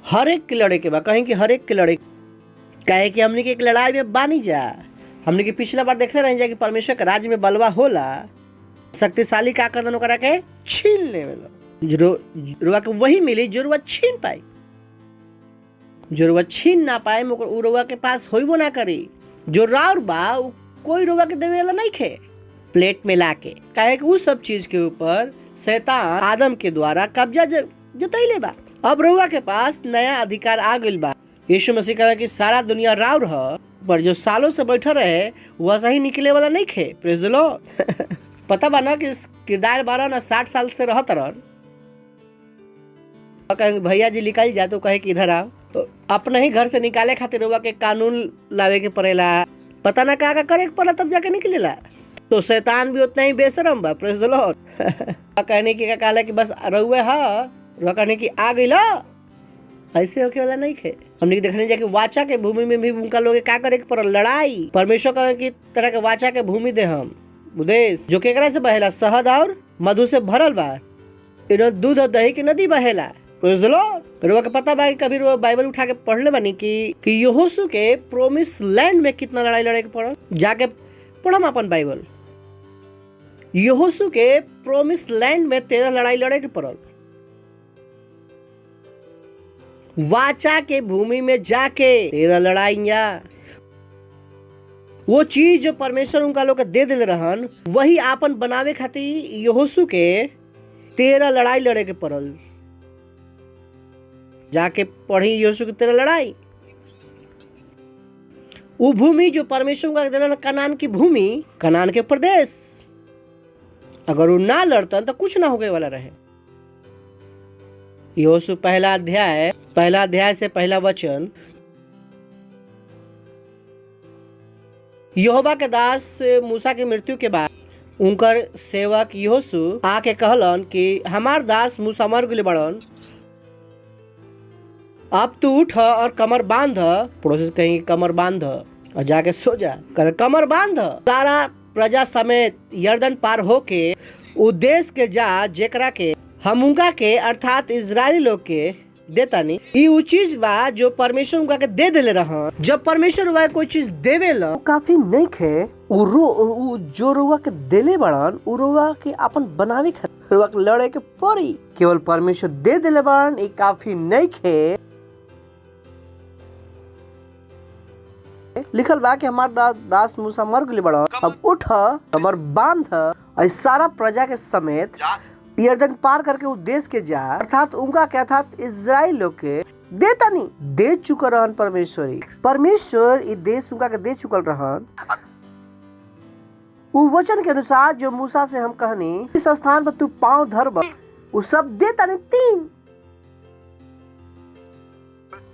हर एक के लड़े के बा। कहीं की हर एक के लड़े। कहे कि हमने के एक लड़ाई में बानी जा। हमने के पिछला बार देखते रह जा कि परमेश्वर के राज्य में बलवा होला। शक्तिशाली का करदन ओकरा के छीन लेवेला। रुआ के वही मिली जो रुआ छीन पाई। जो रुआ छीन ना पाए उ रुआ के पास होइबो ना करी। जो राउर बा कोई रुआ के देवे वाला नहीं खे प्लेट में लाके। काहे कि उस सब चीज के ऊपर शैतान आदम के द्वारा कब्जा जतैले बा। अब रुआ के पास नया अधिकार आ गइल बा। यीशु मसीह कहा कि सारा दुनिया राउर ह पर जो सालों से बैठा रहे वह सही निकले वाला नहीं खे। Praise the Lord. पता बा ना कि किरदार 12 ना 60 साल से रहत रहन। कहेंगे भैया जी निकल जा तो कहे कि इधर आओ तो अपने ही घर से निकाले खातिर रुआ के कानून लावे के पड़ेला। पता ना का करे के पड़ा तब जाके निकलेला। तो शैतान भी उतना ही बेशरम बा। Praise the Lord. कहने की का कहला कि बस रुआ हा रुआ कहने की आ गइल। ऐसे होके वाला नहीं खे। हमने देखने जाके वाचा के भूमि में भी उनका लोग का करे के पड़ल लड़ाई। परमेश्वर कहे कि तरह के वाचा के भूमि दे हम उदेश जो केकरा से बहेला शहद और मधु से भरल बा। इनो दूध और दही की नदी बहेला। Praise the Lord. रुआ के पता बा कि कभी रुआ बाइबल उठा के पढ़ले बानी कि यहोशू के प्रोमिस लैंड में कितना लड़ाई लड़े के पड़ल। जाके पढ़म अपन बाइबल। यहोशू के प्रोमिस लैंड में 13 लड़ाई लड़े के पड़ल। वाचा के भूमि में जाके 13 लड़ाइयां। वो चीज जो परमेश्वर उनका लोग दे दिले रहन वही आपन बनावे खातिर यहोशू के 13 लड़ाई लड़े के पड़ल। जाके पढ़ी यहोशू की 13 लड़ाई। वो भूमि जो परमेश्वर उनका दिले कनान की भूमि, कनान के प्रदेश, अगर वो ना लड़तन तो कुछ ना होगे वाला रहे। यहोशू पहला अध्याय से पहला वचन। यहोवा के दास मूसा की मृत्यु के बाद उनकर सेवक यहोशू आके कहलन कि हमार दास मूसा मर गइल बड़न। अब तू उठ और कमर बांध। पड़ोसी कहीं कमर बांध और जाके सो जा। कमर बांध। सारा प्रजा समेत यर्दन पार होके उ देश के जा जेकरा के हम उनका के अर्थात इजरायली लोग के देतानी। ई उ चीज बा जो परमेश्वर उनका के दे देले रहन। जब परमेश्वर उनका कोई चीज देवेला काफी नहीं खे। जो रुआ के देले बड़न उ रुआ के अपन बनावे खातिर रुआ के लड़े के पड़ी। केवल परमेश्वर दे देले बड़न ई काफी नहीं खे। लिखल बा कि हमार दास मूसा मर गइल बड़न। अब उठ कमर बांध और सारा प्रजा के समेत यरदन पार करके उ देश के जा, अर्थात उनका क्या था, इजराइल लोग के देता नहीं दे चुका रहन परमेश्वर ई देश उनका के दे चुकल रहन। उ वचन के अनुसार जो मूसा से हम कहनी इस स्थान पर तू पांव धरब, उ सब देता नहीं 3,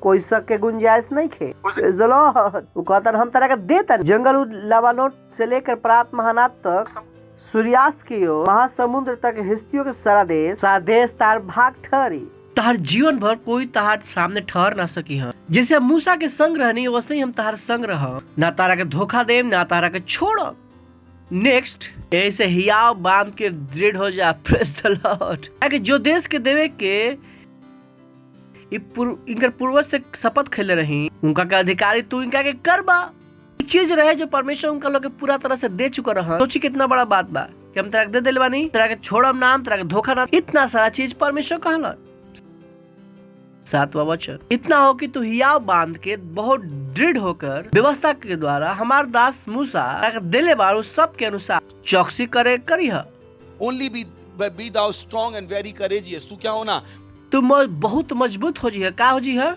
कोई शक के गुंजाइश नहीं खे। वो कहता हम तरह का देता जंगल लबानोन से लेकर प्रात महानाथ तक, सूर्यास्त की ओर महासमुद्र तक हिस्तियों के सारा देश तार भाग ठहरी। तार जीवन भर कोई तार सामने ठहर ना सकी है। जैसे हम मूसा के संग रहनी वैसे ही हम तार संग रह, ना तारा के धोखा देम ना तारा के छोड़ो। नेक्स्ट, ऐसे हियाव बांध के दृढ़ हो जा। Praise the Lord. जो देश के देवे के इनकर पूर्वज से शपथ खेले रही, उनका के अधिकारी तू इनका के करबा। चीज रहे जो परमेश्वर उनका लोग पूरा तरह से दे चुका रहा। सोची कितना बड़ा बात बा कि हम तेरा दे दिल बानी, तेरा के छोड़म नाम, तेरा के धोखा ना, इतना सारा चीज परमेश्वर कहला। 7वां वचन, इतना हो कि तू हियाव बांध के बहुत दृढ़ होकर व्यवस्था के द्वारा हमार दास मूसा दिले बारू सब के अनुसार चौकसी करे करी है। Only be thou strong and very courageous. तू क्या होना? तू बहुत मजबूत हो जी है। का हो जी है?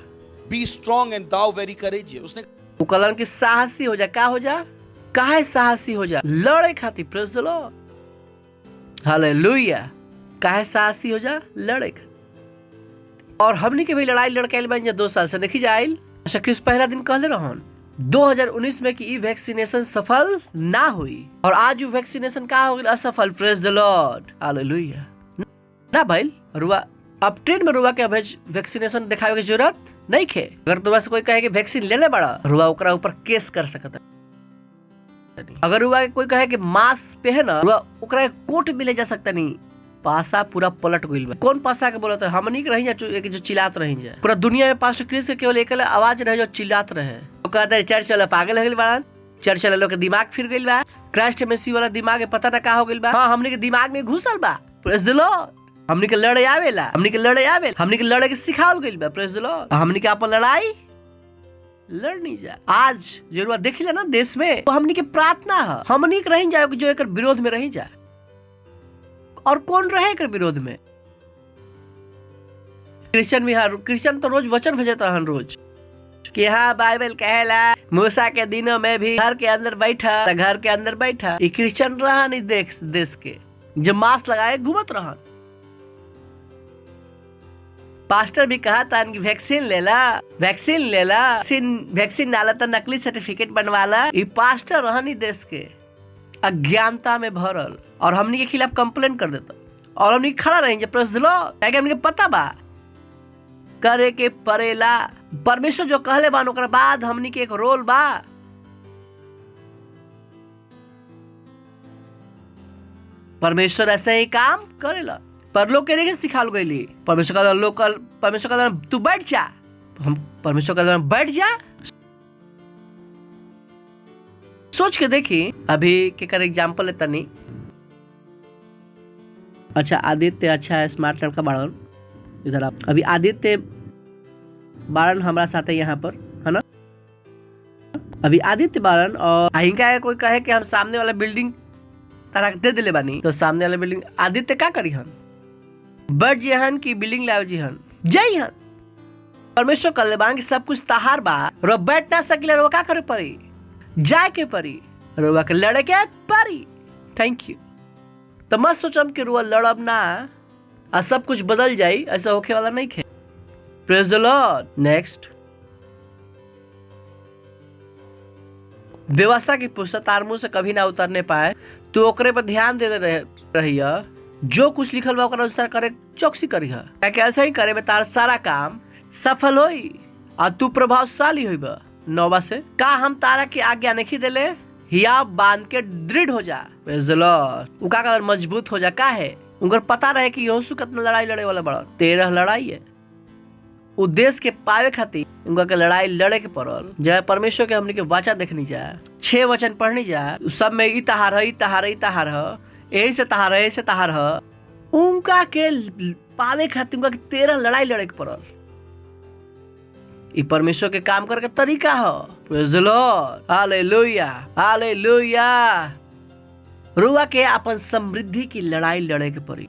Be strong and thou very courageous. उसने कलन की साहसी हो जा। का हो जा? काहे साहसी हो जा? लड़े खातिर। Praise the Lord. हालेलुया। काहे साहसी हो जा? लड़े खातिर। और हमनी के भी लड़ाई लड़के बन जा 2 साल से देखी जाइल। अच्छा क्रिस पहला दिन कहले रहन 2019 में कि ई वैक्सीनेशन सफल ना हुई और आज वो वैक्सीनेशन का हो गया असफल। Praise the Lord. हालेलुया। ना भाई रुआ अब ट्रेन में रुआ के वैक्सीनेशन दिखावे की जरूरत नहीं खे। अगर तुम्हारे से कोई कहे कि वैक्सीन ले ले बड़ा, रुआ ओकरा ऊपर केस कर सकता। अगर रुआ कोई कहे कि मास्क पहन, रुआ ओकरा कोर्ट में ले जा सकता नहीं। पासा पूरा पलट गइल बा। कौन पासा के बोलत है? हमनी के रही जो चिल्लात रही जाए। पूरा दुनिया में पास्टर क्रिस के केवल एकल आवाज रहे जो चिल्लात रहे। वो कहता है चर्च वाला पागल हो गइल बा, चर्च वाला लोग के दिमाग फिर गइल बा, क्राइस्ट मसीह वाला दिमाग में पता ना का हो गइल बा। हां हमनी के दिमाग में घुसल बा। Praise the Lord. हमनी के लड़े आवेला, हमनी के लड़े के सिखावल गइल बा। Praise the Lord. हमनी के अपन लड़ाई लड़नी जा। आज जरूर देखिला ना देश में तो हमनी के प्रार्थना है, हमनी के रही जाए जो एकर विरोध में रही जा। और कौन रहे एकर विरोध में? क्रिश्चियन भी हर क्रिश्चियन तो रोज वचन भेजता हन रोज कि हाँ बाइबल कहेला मूसा के दिनों में भी घर के अंदर बैठा। ये क्रिश्चियन रहा नहीं देश के जो मास्क लगाए घूमत रहा। पास्टर भी कहा था कि वैक्सीन लेला, वैक्सीन डाला था, नकली सर्टिफिकेट बनवाला। ये पास्टर रहनी देश के अज्ञानता में भरल और हमनी के खिलाफ कंप्लेन कर देता और हमनी खड़ा रहेंगे। Praise the Lord. क्या हमनी के पता बा करे के परेला। परमेश्वर जो कहले बान ओकरा बाद हमनी के एक रोल बा। परमेश्वर ऐसे ही काम करेला। पर लोग के नहीं सिखाल गईली। परमेश्वर का तू बैठ जा, हम परमेश्वर का बैठ जा। सोच के देखी अभी के कर एग्जांपल लेता नहीं। अच्छा आदित्य अच्छा है, स्मार्ट लड़का बाड़न। इधर आप अभी आदित्य बाड़न हमारा साथ है यहाँ पर, है ना? अभी आदित्य बाड़न और अहिंका कोई कहे कि हम सामने वाला बिल्डिंग तारा दे दिले बानी, तो सामने वाला बिल्डिंग आदित्य का करी हन? बढ़ जिहन की बिल्डिंग लाओ जिहन जय हन। परमेश्वर कल्ले बांग सब कुछ तहार बा। रो बैठ ना सकले, रो का करे परी? जाए के परी, रुआ के लड़े के परी। Thank you. तो मत सोचम कि रुआ लड़ब ना आ सब कुछ बदल जाई, ऐसा होके वाला नहीं खे। Praise the Lord. नेक्स्ट, व्यवस्था की पुस्तक तार मुंह से कभी ना उतरने पाए, तू ओकरे पर ध्यान दे रहिया। जो कुछ लिखल बा ओकरा अनुसार करे चौकसी करी है। क्या ऐसा ही करे में तार सारा काम सफल होई और तू प्रभावशाली होई बा। 9 से का हम तारा की आज्ञा नहीं देले, हिया बांध के दृढ़ हो जा। Praise the Lord. उनका अगर मजबूत हो जा का है, उनकर पता रहे कि यहोशू कितना लड़ाई लड़े वाला बड़ा। 13 लड़ाई है उद्देश्य के पावे खातिर उनका के लड़ाई लड़े के पड़ल। जय परमेश्वर के हमने के वाचा देखनी जा, 6 वचन पढ़नी जा, सब में ई तहार है, यही से तहार है। उनका के पावे खातिर उनका के 13 लड़ाई लड़े के पड़ल। ई परमेश्वर के काम करके तरीका है। Praise the Lord. Hallelujah, hallelujah. रुआ के अपन समृद्धि की लड़ाई लड़े के पड़ी।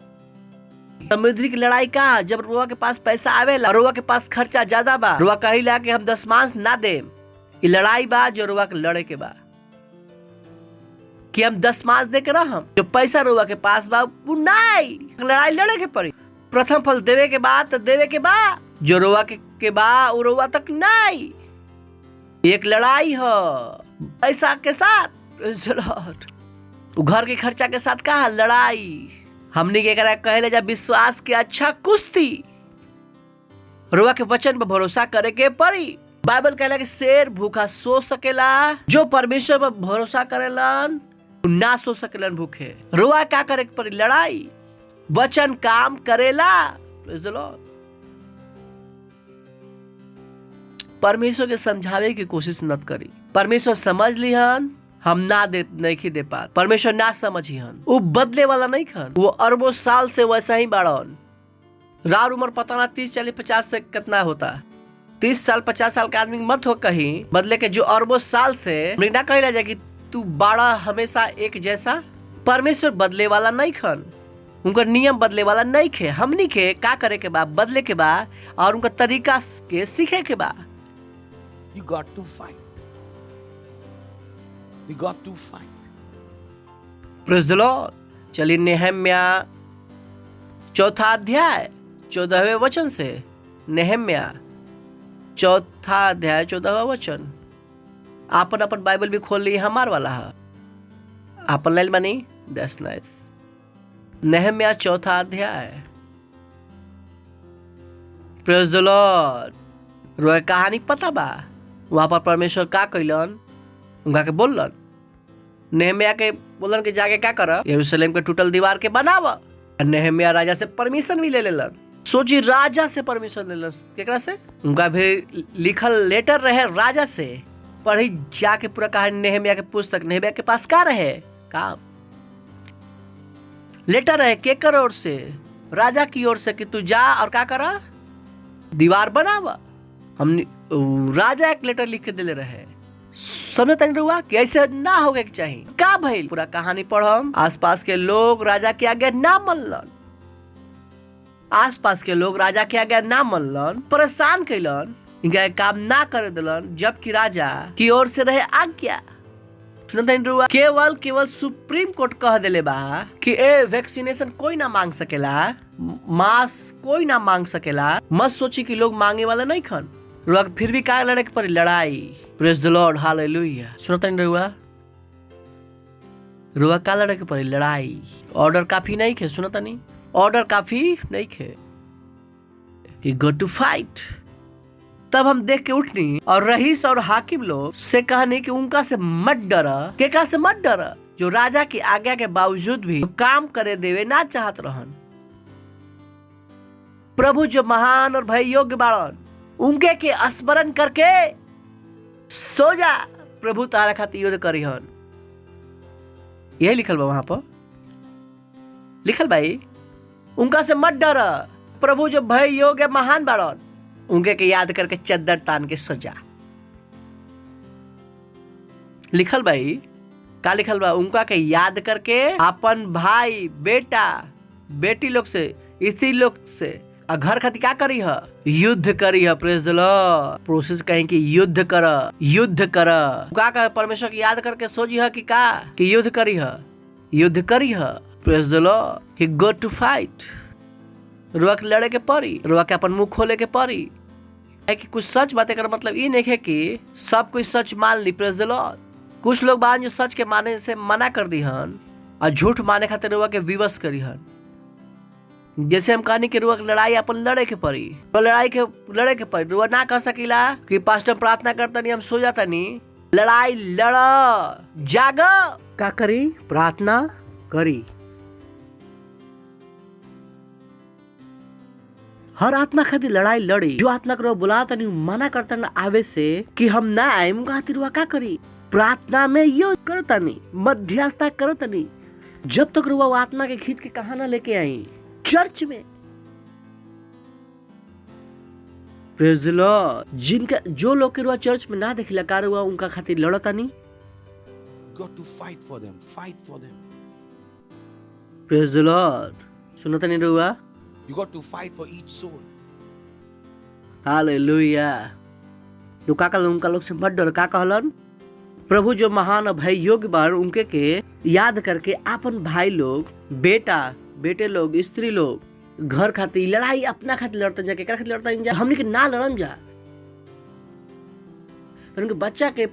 समुद्री की लड़ाई का जब रुआ के पास पैसा आवेला, रुआ के पास खर्चा ज्यादा बा, रुआ कहिला कि हम दशमांश ना दे। ये लड़ाई बा जो रुआ के लड़े के बा कि हम दशमांश दे के रहम। जो पैसा रुआ के पास बा वो नहीं, लड़ाई लड़े के पड़ी। प्रथम फल देवे के बाद तो देवे के बा, जो रुआ के बा वो रुआ तक नहीं। एक लड़ाई हो पैसा के साथ, घर के खर्चा के साथ कहा लड़ाई। हमने के कहले जा विश्वास के अच्छा कुश्ती। रुआ के वचन पर भरोसा करे के पड़ी। बाइबल कहला कि शेर भूखा सो सकेला, जो परमेश्वर पर भरोसा करेलन ना सो सकेलन भूखे। रुआ क्या करे के पड़ी? लड़ाई। वचन काम करेला। Praise the Lord। परमेश्वर के समझावे की कोशिश मत करी। परमेश्वर समझ लिहन, हम ना दे नहीं दे पा। परमेश्वर ना समझिहन, वो बदले वाला नहीं खन। वो अरबों साल से वैसा ही बाड़न। रार उम्र पता ना 30 40 50 से कितना होता। 30 साल 50 साल का आदमी मत हो कहीं बदले के, जो अरबों साल से ना कहला जाए कि तू बाड़ा हमेशा एक जैसा। परमेश्वर बदले वाला नहीं खन, उनका नियम बदले वाला नहीं खे। हमनी के का करे के बा? बदले के बा और उनका तरीका के सीखे के बा। You got to fight. We got to fight. Praise the Lord। चलिए नेहम्या 4 अध्याय 14वें वचन से। नेहम्या 4 अध्याय 14वां वचन। आपन अपन बाइबल भी खोल ली, हमार वाला है। आपन लाइल बनी, दैट्स नाइस। नेहम्या 4 अध्याय। Praise the Lord. रोए कहानी पता बा वहां पर परमेश्वर का कइलन? उनका के बोलन, नेहम्या के बोलन के जाके क्या कर यरूशलेम के टूटल दीवार के बनावा। नेहम्या राजा से परमिशन भी ले लेलन। सोची, राजा से परमिशन लेलन। केकरा से? उनका भी लिखल लेटर रहे राजा से। पढ़ी जाके पूरा कहानी नेहम्या के पुस्तक। नेहम्या के पास का रहे? काम लेटर रहे केकर ओर से? राजा की ओर से कि तू जा और क्या करा? दीवार बनावा। हम राजा एक लेटर लिख के दिले रहे। समझता नहीं हुआ कि ऐसे ना होगा कि चाहिए। का भइल? पूरा कहानी पढ़म। आसपास के लोग राजा के आगे ना मनलन। आसपास के लोग राजा के आगे ना मनलन, परेशान कैलन, इनका काम ना करे दिलन, जबकि राजा की ओर से रहे आज्ञा। केवल सुप्रीम कोर्ट कह दिले बा कि वैक्सीनेशन कोई ना मांग सकेला, मास्क कोई ना मांग सकेला। मत सोची कि लोग मांगे वाला नहीं खन। फिर भी का लड़े के पड़ी? लड़ाई। Praise the Lord, hallelujah. सुनता नहीं रुआ का लड़े के पड़ी? लड़ाई। ऑर्डर काफी नहीं खे। सुनता नहीं, ऑर्डर काफी नहीं खे। You got to fight। तब हम देख के उठनी और रईस और हाकिम लोग से कहनी कि उनका से मत डरा। केका से मत डरा? जो राजा की आज्ञा के बावजूद भी काम करे देवे ना चाहत रहन। प्रभु जो महान और भय योग्य बाड़न, उनके के स्मरण करके सो जा। प्रभु तारा खातिर युद्ध करिहन। यही लिखल बा वहां पर। लिखल भाई, उनका से मत डरा। प्रभु जो भय योग्य महान बाड़न, उनके के याद करके चद्दर तान के सजा। लिखल भाई, का लिखल बा? उनका के याद करके अपन भाई बेटा बेटी लोग से, इसी लोग से घर खातिर क्या करी है? युद्ध करी है। Praise the Lord. प्रोसेस कहें कि युद्ध कर, युद्ध कर। का कहे? परमेश्वर की याद करके सोची है कि का कि युद्ध करी है, युद्ध करी है। Praise the lord. He go to fight. रुआ के लड़े के पड़ी, रुआ के अपन मुंह खोले के पड़ी। है कि कुछ सच बातें कर मतलब ये नहीं है कि सब कुछ सच मान ली। Praise the Lord. कुछ लोग बान जो सच के माने से मना कर दी हन और झूठ माने खातिर रुआ के विवश करी हन। जैसे हम कहानी के रुआ के लड़ाई अपन लड़े के पड़ी, तो लड़े के पड़ी। रुआ ना कह सकीला कि पास्टर प्रार्थना करता नहीं हम सो जाता नहीं। लड़ाई लड़, जाग। का करी? प्रार्थना करी। हर आत्मा खातिर लड़ाई लड़ी। जो आत्मा को बुलाता नहीं मना करता ना आवे से कि हम ना आए, उनका खातिर रुआ का करी? प्रार्थना में युद्ध करता नहीं, मध्यस्थता करता नहीं। जब तक रुआ वो आत्मा के खींच के कहां ना लेके आई चर्च में। Praise the Lord. जिनका जो लोग के रुआ चर्च में ना देखिला का रुआ उनका खातिर लड़ता नहीं। Got to fight for them. Fight for them. Praise the Lord. सुनता नहीं रुआ? You got to fight for each soul. Hallelujah. तो का कहलन उनका लोग से मत डर, का कहलन प्रभु जो महान भय योग्य बार उनके के याद करके अपन भाई लोग, बेटे लोग, स्त्री लोग घर खातिर लड़ाई अपना खातिर लड़तन जा, केकरा खातिर लड़तन जा, हमनी के ना लड़म जा। तो उनके बच्चा के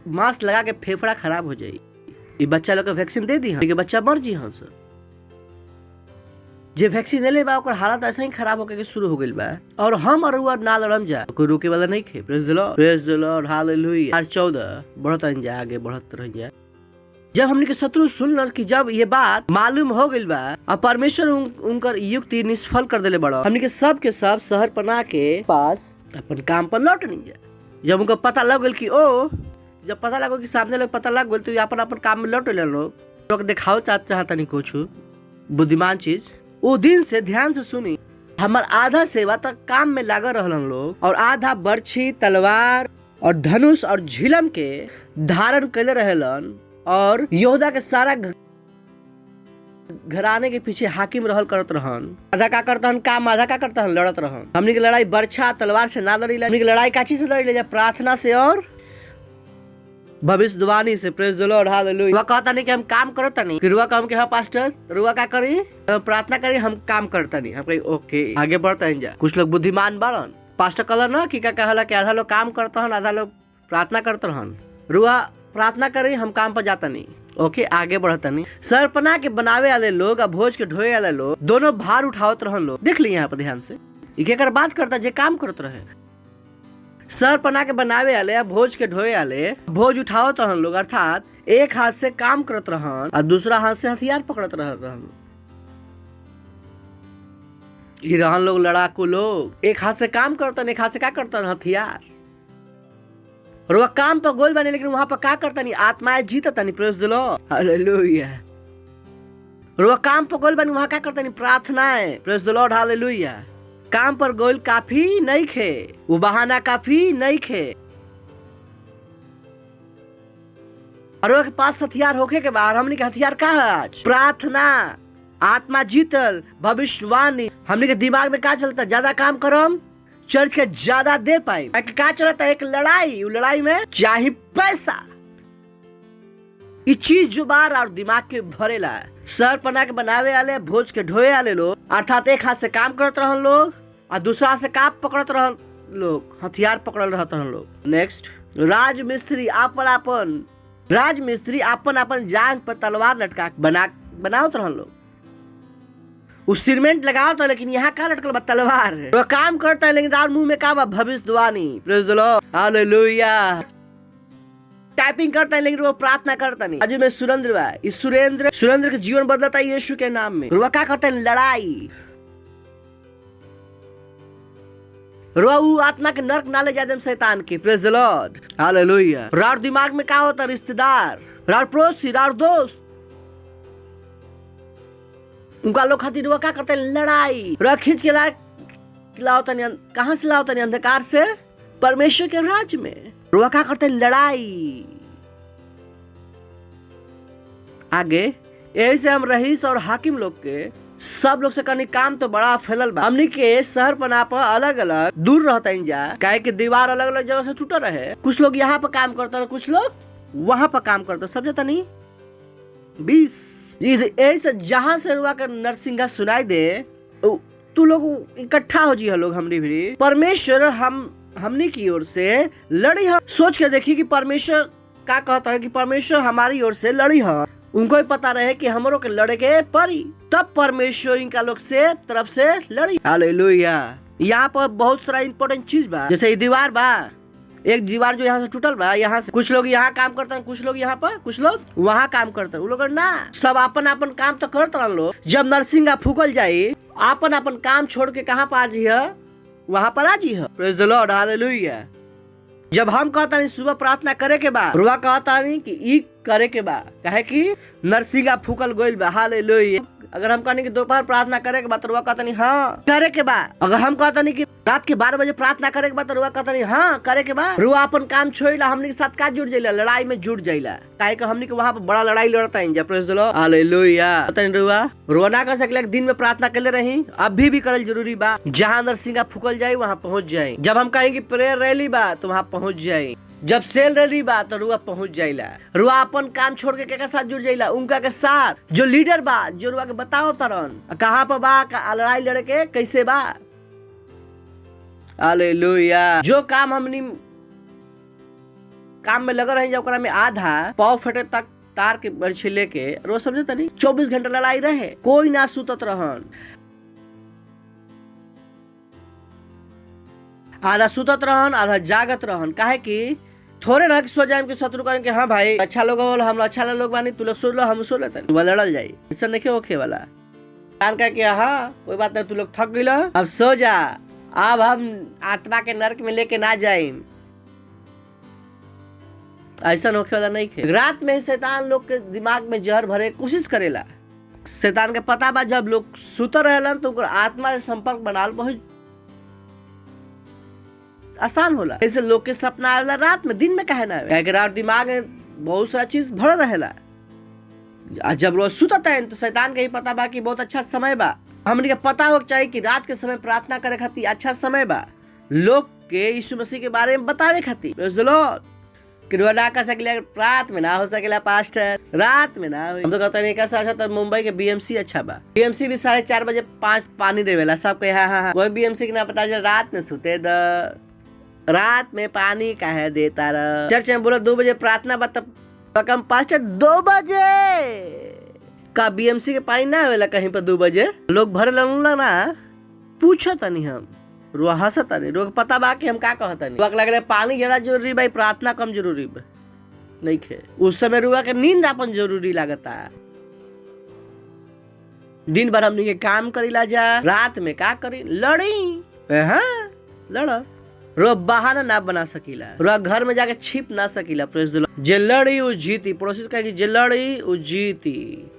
मास्क लगा के फेफड़ा खराब हो जाई, ये बच्चा लोग के वैक्सीन दे दी, के बच्चा मर जी हंस। जे वैक्सीन ले बा ओकर हालत ऐसे ही खराब होके शुरू हो गइल बा, और हम और वो ना लड़म जा, कोई रोके वाला नहीं खे। Praise the Lord, hallelujah. 14 बढ़त रह जा, आगे बढ़त रह जा। जब हमने के शत्रु सुनल कि जब ये बात मालूम हो गइल बा और परमेश्वर उनकर युक्ति निष्फल कर देले बड़ा, हमने के सब शहर पनाह के पास अपन काम पर लौट नहीं जा। जब उनको पता लग गइल कि जब पता लगो कि सामने लोग पता लग गइल, तो अपन काम में लौट लोग दिखाओ चाहता नहीं कुछ बुद्धिमान चीज। वो दिन से ध्यान से सुनी, हमार आधा सेवा तक काम में लागल रहलन लोग, और आधा बर्छी, तलवार और धनुष और झिलम के धारण कैले रहेलन, और योद्धा के सारा घराने के पीछे हाकिम रहल करत रहन। आधा का करतन काम, आधा का करतन लड़त रहन। हमनी के लड़ाई बर्छा तलवार से ना लड़ीला, हमनी के लड़ाई काची से लड़ीला, जब प्रार्थना से और भविष्यवाणी से। Praise the Lord, hallelujah. रुआ कहता नहीं कि हम काम करता नहीं, कि रुआ काम के हाँ पास्टर रुआ का करी, प्रार्थना करी, हम काम करता नहीं। हम कही ओके, आगे बढ़ता है जा। कुछ लोग बुद्धिमान बाड़न, पास्टर कहला ना कि कहला कि आधा लोग काम करता हन, आधा लोग प्रार्थना करता हन। रुआ प्रार्थना करी, हम काम पर जाता नहीं, ओके आगे बढ़ता नहीं। सरपना के बनावे वाले लोग और भोज के ढोए वाले लोग दोनों भार उठावत रहन लोग। देख ली यहाँ पर ध्यान से, एक बात करता जे काम करत रहे। सरपना के बनावे वाले या भोज के ढोए वाले भोज उठावत रहन लोग, अर्थात एक हाथ से काम करत रहन और दूसरा हाथ से हथियार पकड़त रहन। ये रहन लोग लड़ाकू लोग, एक हाथ से काम करतन, एक हाथ से क्या करतन, हथियार। और वह काम पर गोल बने, लेकिन वहां पर क्या करता नहीं, आत्माएं जीतता नहीं। Praise the Lord, hallelujah. और वह काम पर गोल बने, वहां क्या करता नहीं, प्रार्थनाएं। Praise the Lord, hallelujah. काम पर गोल काफी नहीं खे, वो बहाना काफी नहीं खे। और वो के पास हथियार होके के बाद हमने के हथियार का है आज, प्रार्थना, आत्मा जीतल, भविष्यवाणी। हमने के दिमाग में क्या चलता, ज्यादा काम करम चर्च के ज्यादा दे पाए। क्या चलता है, एक लड़ाई, वो लड़ाई में चाहे पैसा, ये चीज जुबान और दिमाग के भरेला। सर पना के बनावे वाले, भोज के ढोए वाले लोग, अर्थात एक हाथ से काम करत रहन लोग और दूसरा हाथ से काप पकड़त रहन लोग, हथियार पकड़ल रहत रहन लोग। नेक्स्ट, राजमिस्त्री अपन जांग पर तलवार लटका बनावत रहन लोग। उस सीमेंट लगावत है, लेकिन यहाँ का लटकल बा, तलवार। वो काम करता है, लेकिन मुंह में का बा, भविष्यवाणी। Praise the Lord, hallelujah. Typing करता है, लेकिन वो प्रार्थना करता नहीं। आज में सुरेंद्र बा, इस सुरेंद्र के जीवन बदलता है यीशु के नाम में। वो क्या करता है, लड़ाई। वो आत्मा के नर्क नाले जादे शैतान के। Praise the Lord, hallelujah. रार दिमाग में क्या होता, रिश्तेदार, रार पड़ोसी, रार दोस्त, उनका लोग खातिर वो क्या करते हैं, लड़ाई। खींच के लाओता नहीं, कहाँ से लाओता नहीं, अंधकार से परमेश्वर के राज्य में। वो क्या करते हैं, लड़ाई। आगे ऐसे हम रईस और हाकिम लोग के सब लोग से करनी काम तो बड़ा फैलल बा। हमनी के शहर पना पर अलग अलग दूर रहता जा, काहे कि दीवार अलग अलग जगह से टूटा रहे। कुछ लोग यहाँ पर काम करता, कुछ लोग वहां पर काम करता, समझता नहीं। 20 ऐसे जहां से रुआ कर नरसिंगा सुनाई दे, तू लोग इकट्ठा हो जी लोग हमनी भी। परमेश्वर हमनी की ओर से लड़ी है। सोच के देखी कि परमेश्वर क्या कहता है, कि परमेश्वर हमारी ओर से लड़ी है। उनको भी पता रहे कि हमरों के लड़े के परी, तब परमेश्वर इनका लोग से तरफ से लड़ी। हालेलुया। यहाँ पर बहुत सारा इम्पोर्टेंट चीज बा, जैसे ये दीवार बा, एक दीवार जो यहाँ से टूटल बा, यहाँ से कुछ लोग यहाँ काम करते हैं, कुछ लोग यहाँ पर, कुछ लोग वहाँ काम करते हैं। वो लोग ना सब अपन काम तो करते रह लोग। जब नरसिंगा फूकल जाये, अपन काम छोड़ के कहाँ पर आ जी है, वहाँ पर आ जी है। Praise the Lord, hallelujah. जब हम कहता नहीं सुबह प्रार्थना करे के बाद, रुआ कहता नहीं कि ई करे के बाद, कहे कि नरसिंगा फूकल गोइल बा, हालेलुया। अगर हम कहनी कि दोपहर प्रार्थना करे के बाद रुआ कहता नहीं हाँ करे के बाद, अगर हम कहता नहीं कि रात के 12 बजे प्रार्थना करे के बाद रुआ कहता नहीं हाँ करे के बाद, रुआ अपन काम छोड़ला हमनी के साथ का जुड़ जाइला, लड़ाई में जुड़ जाइला। काहे कि हमनी के वहां पर बड़ा लड़ाई लड़ता है। Praise the Lord, hallelujah. पता नहीं रुआ ना कर सकले, दिन में प्रार्थना करले रही, अभी भी करल जरूरी बा। जहां अंदर सिंगा फूकल जाए वहां पहुंच जाए। जब हम कहें कि प्रेयर रैली बा तो वहां पहुंच जाए। जब सेल रैली बा तो रुआ पहुंच जाइला। रुआ अपन काम छोड़ के के साथ जुड़ जाइला, उनका के साथ जो लीडर बा, जो रुआ के बताओ तरन कहां पर बा, लड़ाई लड़े के कैसे बा। हालेलुया। जो काम हमनी काम में लगा रही ओकरा में आधा पाव फटे तक तार के बरछी लेके रोज समझे तनी 24 घंटा लड़ाई रहे, कोई ना सुतत रहन। आधा सुतत रहन, आधा जागत रहन। काहे कि थोड़े ना कि सो जाए कि शत्रु करें कि हाँ भाई अच्छा लोग हम अच्छा लोग बानी, तू लोग सो लो हम सो लेते, लड़ल जाई। ऐसा नहीं होखे वाला। कान कह के हाँ कोई बात नहीं, तू लोग थक गइल अब सो जा, अब हम आत्मा के नरक में लेके ना जाए। ऐसा होखे वाला नहीं खे। रात में शैतान लोग के दिमाग में जहर भरे कोशिश करेला। शैतान के पता बा जब लोग सुतर रहेलन तो आत्मा से संपर्क बनाल बहुत आसान होला। ऐसे लोग के सपना आवेला रात में, दिन में काहे ना आवे? कि रात दिमाग में बहुत सारा चीज भरल रहेला। जब रोज सुतता है तो शैतान के ही पता बा कि बहुत अच्छा समय बा। हमनी के पता हो चाहिए कि रात के समय प्रार्थना करे खातिर अच्छा समय बा, लोग के यीशु मसीह के बारे में बतावे खातिर। Praise the Lord. कि ना कर सकले, रात में ना हो सकेला पास्टर, रात में ना हो। हम तो कहते नहीं कैसा अच्छा तो मुंबई के बीएमसी अच्छा बा। बीएमसी भी 4:30 बजे 5 पानी देवेला सब के। हाँ कोई बीएमसी के ना पता चल रात में सुते द, रात में पानी काहे देता रह। चर्च में बोला 2 बजे प्रार्थना बा, तब कम पास्टर 2 बजे का बीएमसी के पानी ना आवेला कहीं पर 2 बजे लोग भर लूला ना। पूछो तनी हम रुआ हंसता नहीं, रुआ पता बा कि हम का कहता नहीं। रुआ लगले पानी ज्यादा जरूरी भाई, प्रार्थना कम जरूरी बा नहीं खे। उस समय रुआ के नींद अपन जरूरी लागता। दिन भर हमनी के काम करीला जा, रात में का करी लड़ी। हाँ लड़ रो बहाना ना बना सकीला, रो घर में जाके छिप ना सकीला। Praise the Lord. जे लड़ी वो जीती। प्रोसेस का कि जे लड़ी वो जीती,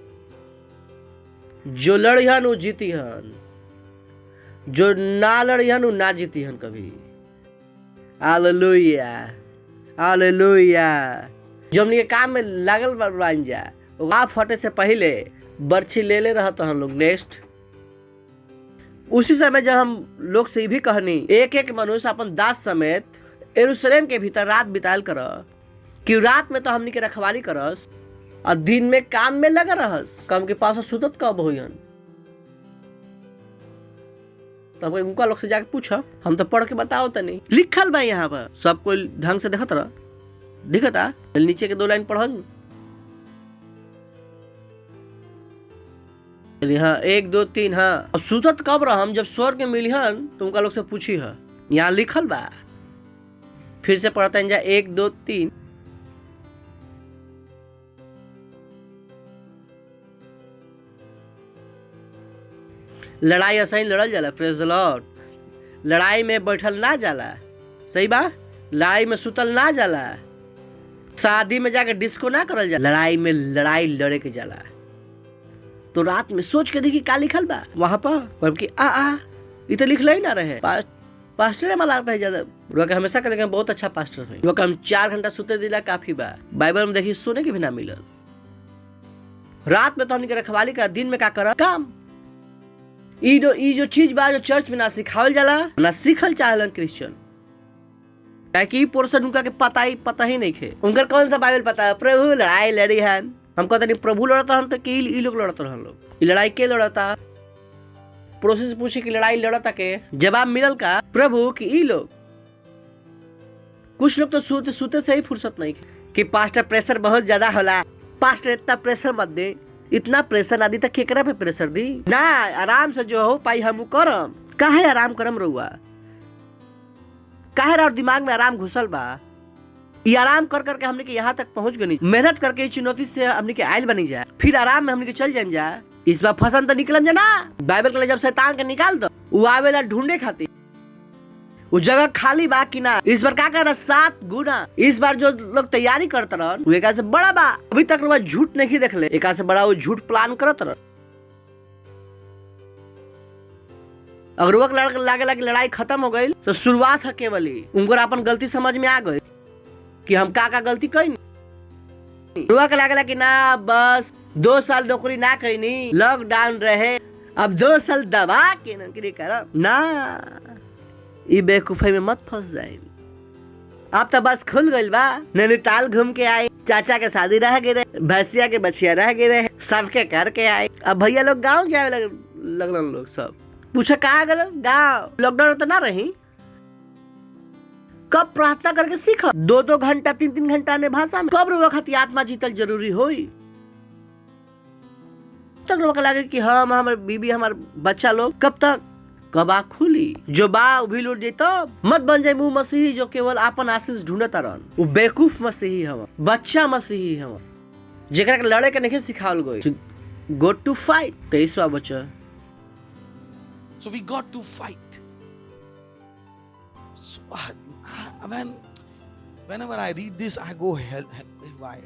जो लड़ी हन वो जीती हन, जो ना लड़ी हन वो ना जीती हन कभी। Hallelujah hallelujah. जो हमनी के काम में लागल बन जा, वहाँ फटे से पहले बर्छी ले रहता हम लोग। नेक्स्ट उसी समय जब हम लोग से भी कहनी एक एक मनुष्य अपन दास समेत यरूशलेम के भीतर रात बिताल कर, कि रात में तो हमनी के रखवाली करस और दिन में काम में लगा रहस। काम के पास सुतत कब होयन? तब उनका लोग से जाके पूछा, हम तो पढ़ के बताओ तनी। लिखल बा यहाँ पर, सब कोई ढंग से देखत रह, दिखता नीचे के 2 लाइन पढ़न। हाँ 1 2 3। हाँ अब सुतत कब रह? हम जब स्वर्ग में मिलिहन तो उनका लोग से पूछी है, यहाँ लिखल बा। फिर से पढ़ते हैं जा 1 2 3। लड़ाई ऐसा ही लड़ल जाला। Praise the Lord. लड़ाई में बैठल ना जाला, सही बा। लड़ाई में सुतल ना जाला, शादी में जाके डिस्को ना करल जाला। लड़ाई में लड़ाई लड़े के जाला। तो रात में सोच के देखी का लिखल बा वहां पर कि ये तो लिखल ही ना रहे। पास्टर में लगता है ज्यादा रुआ के हमेशा करेंगे बहुत अच्छा पास्टर है। रुआ के हम 4 घंटा सुते दिला काफी बा। बाइबल में देखी सोने के भी ना मिलल। रात में तो हमने रखवाली का, दिन में का कर काम। ई जो चीज बा जो चर्च में ना सिखावल जाला ना सीखल चाहलन क्रिश्चियन। ताकि पोर्शन उनका के पता ही नहीं खे। उनका कौन सा बाइबल पता है? प्रभु लड़ाई लड़ी हन। हम कहते नहीं प्रभु लड़ता हन तो कि ई लोग लड़ता रहन। लोग लड़ाई के लड़ता? प्रोसेस पूछी कि लड़ाई लड़ता के? जवाब मिलल का प्रभु कि ई लोग। कुछ लोग तो सूते से ही फुर्सत नहीं कि पास्टर प्रेशर बहुत ज्यादा होला। पास्टर इतना प्रेशर मत दे, इतना प्रेशर ना दी तो केकरा पे प्रेशर दी ना। आराम से जो हो पाई हम करम। काहे आराम करम रहुआ? काहे और दिमाग में आराम घुसल बा? ये आराम कर करके हमने के यहाँ तक पहुंच गई। मेहनत करके इस चुनौती से हमने के आयल बनी जाए, फिर आराम में हमने के चल जाए जा। इस बार फसन तो निकलम जा ना। बाइबल के जब शैतान के निकाल दो, वो आवेला ढूंढे खातिर वो जगह खाली बा कि ना। इस बार क्या कर 7 गुना। इस बार जो लोग तैयारी करते रहन वो एक से बड़ा बा। अभी तक वो झूठ नहीं देख ले। एक से बड़ा वो झूठ प्लान करत रह। अगर वो लागे लगे लड़ाई खत्म हो गई तो शुरुआत है केवल ही उनको अपन गलती समझ में आ गई कि हम का गलती कई रुआ के लागे कि ना बस 2 साल नौकरी ना कईनी, लॉकडाउन रहे, अब 2 साल दबा के नौकरी करब ना। ई बेवकूफी में मत फंस जाए। अब तो बस खुल गइल बा, नैनीताल घूम के आए, चाचा के शादी रह गए, भैंसिया के बछिया रह गए, सबके करके आए। अब भैया लोग गाँव जाए लगन लोग सब पूछे कहाँ गए गाँव, लॉकडाउन तो ना रही। कब प्रार्थना करके सीखा 2-2 घंटा 3-3 घंटा ने भाषा में, कब वक्त आत्मा जीतल जरूरी होई। तक रोक लगे कि हम हमारे बीबी हमारे बच्चा लोग कब तक, कब आँख खुली जो बा भी लौट जाए। मत बन जाए मुँह मसीही जो केवल आपन आशीष ढूंढत रहन। वो बेवकूफ मसीही हम, बच्चा मसीही हम, जेकरा के लड़े के नहीं सिखावल गई। गो टू फाइट 23वां वचन। So we got to fight. So, whenever I read this, I go hell why?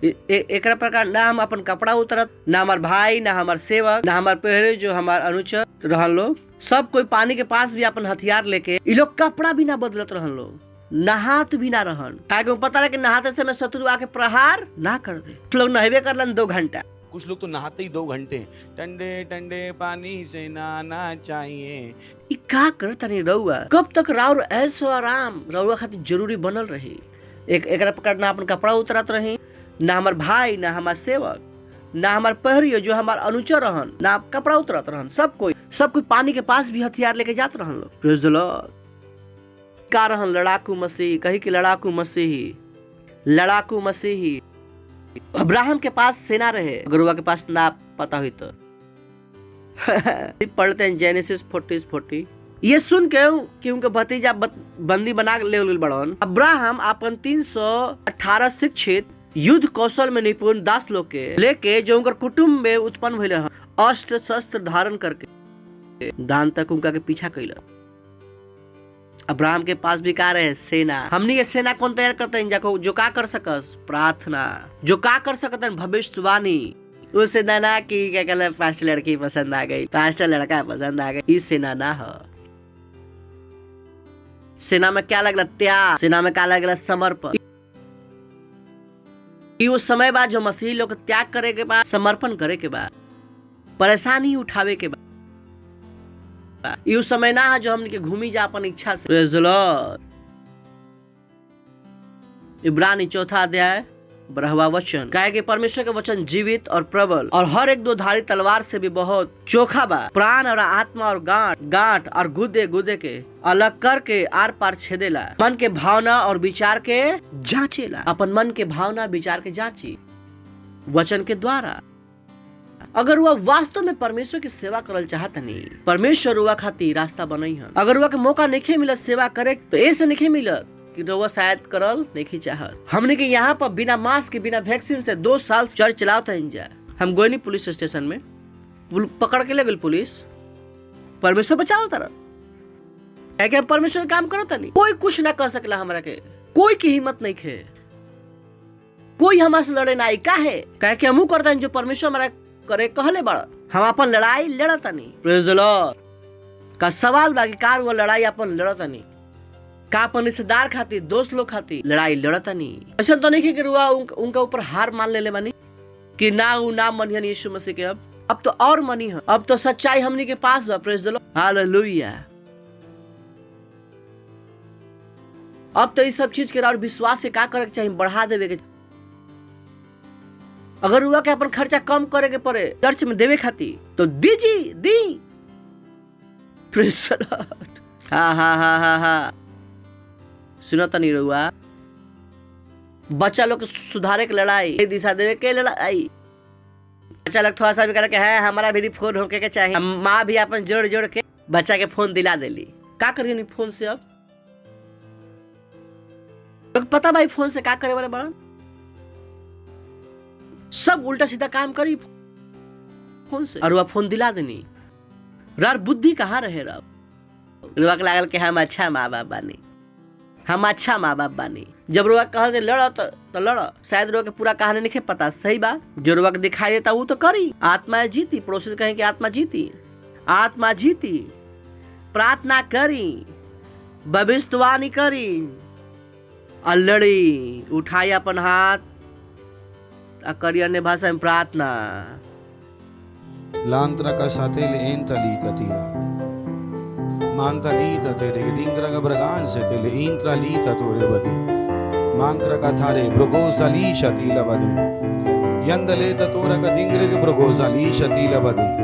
एक प्रकार ना हम अपन कपड़ा उतरत, ना हमार भाई, ना हमार सेवक, ना हमार पहरे जो हमार अनुचर रहन लोग, सब कोई पानी के पास भी अपन हथियार लेके, ये लोग कपड़ा भी ना बदलत रहन लोग, नहात भी ना रहन, ताकि पता रहे कि नहाते से मैं शत्रु आके प्रहार ना कर दे। लोग नहबे करलन 2 घंटा, कुछ लोग तो नहाते ही 2 घंटे, ठंडे ठंडे पानी से नहाना चाहिए। ई का करता नहीं रहुआ, कब तक राउर ऐसो आराम रहुआ खातिर जरूरी बनल रही। एक प्रकार ना अपन कपड़ा उतरत रही, ना हमार भाई, ना हमार सेवक, ना हमार पहरियो जो हमार अनुचर रहन, ना कपड़ा उतरत रहन। सब कोई पानी के पास भी हथियार लेके जात रहन लोग। Praise the Lord. का रहन लड़ाकू मसीही, कही कि लड़ाकू मसीही। अब्राहम के पास सेना रहे, गुरुआ के पास ना पता हुई तो पढ़ते हैं जेनेसिस 40 ये सुन के कि उनके भतीजा बंदी बना ले बड़न। अब्राहम अपन 318 शिक्षित युद्ध कौशल में निपुण दास लोग के लेके जो उनकर कुटुंब में उत्पन्न हुए हैं, अस्त्र शस्त्र धारण करके दान तक उनका के पीछा कैला। अब्राहम के पास भी का रहे सेना। हमनी ये सेना कौन तैयार करते हैं? जाको जो का कर सकस प्रार्थना, जो का कर सकते हैं भविष्यवाणी। उस सेना ना कि क्या कहले 5 लड़की पसंद आ गई, 5 लड़का पसंद आ गई, इस सेना ना हो। सेना में क्या लगला? त्याग। सेना में क्या लगला? समर्पण। वो समय बाद जो मसीही लोग त्याग करे के बाद, समर्पण करे के बाद, परेशानी उठावे के बाद, ये समय ना है जो हमने के घूमी जा अपन इच्छा से। Praise the Lord. इब्रानी 4 अध्याय 12वां वचन कहे कि परमेश्वर के वचन जीवित और प्रबल और हर एक 2 धारी तलवार से भी बहुत चोखा बा, प्राण और आत्मा और गांठ और गुदे के अलग करके आर पार छेदेला, मन के भावना और विचार के जांचेला। अपन मन के भावना विचार के जांची वचन के द्वारा। अगर वह वास्तव में परमेश्वर की सेवा करल चाहत नहीं, परमेश्वर वह खातिर रास्ता बनई है। अगर वह के मौका नहीं मिलत सेवा करे तो ऐसे नहीं मिलत कि वह शायद करल नहीं चाहत। हमने के यहाँ पर बिना मास्क के, बिना वैक्सीन से 2 साल चर्च चलावत हैं जा। हम गोयनी पुलिस स्टेशन में पकड़ के ले गई पुलिस। परमेश्वर बचाओ तरह है कि हम परमेश्वर काम करो नहीं, कोई कुछ ना कर सकला हमरा के, कोई की हिम्मत नहीं खे, कोई हमारे से लड़े ना। का है कहे कि हम करता है जो परमेश्वर हमारा करे कहले बड़ा, हम अपन लड़ाई लड़ता नहीं। Praise the Lord. का सवाल बाकी कार वो लड़ाई अपन लड़ता नहीं, का अपन रिश्तेदार खातिर, दोस्त लोग खातिर लड़ाई लड़ता नहीं। ऐसा तो नहीं कि रुआ उनका ऊपर हार मान ले मानी कि ना वो नाम मनिहन यीशु मसीह के। अब तो और मनी है, अब तो सच्चाई हमनी के पास बा। Praise the Lord. हालेलुया। अब तो ये सब चीज के और विश्वास से का करे के चाहिए, बढ़ा देवे के। अगर हुआ के अपन खर्चा कम करे के पड़े चर्च में देवे खातिर तो दी। Praise the Lord. हा सुनो तनी रुआ, बच्चा लोग के सुधारे के लड़ाई, दिशा देवे के लड़ाई। बच्चा लोग थोड़ा सा भी करे के है हमारा भी फोन होके के चाहिए, माँ भी अपन जोड़ के बच्चा के फोन दिला देली। का करिए फोन से? अब लोग पता भाई फोन से का करे वाले बड़ा, सब उल्टा सीधा काम करी फोन से, और वह फोन दिला देनी। रार बुद्धि कहाँ रहे? रुआ के लागल के हम अच्छा माँ बाप बानी, हम अच्छा माँ बाप बानी। जब रुआ कहा से लड़ा तो लड़ा, शायद रुआ के पूरा कहानी नहीं पता। सही बात, जो रुआ के दिखाई देता वो तो करी। आत्मा जीती, पड़ोसी से कहें कि आत्मा जीती। आत्मा जीती, प्रार्थना करी, भविष्यवाणी करी और लड़ी। उठाई अपन हाथ और करी अन्य भाषा में प्रार्थना। लांत्रा का साथेले एंतली ततीरा मांता लीता तेरे दिंगरा का ब्रगान से तेले इंत्रा लीता तोरे बदी मांकरा का थारे ब्रगोसा ली शतीला बदी यंदले तोरा का दिंगरे के ब्रगोसा ली शतीला बदी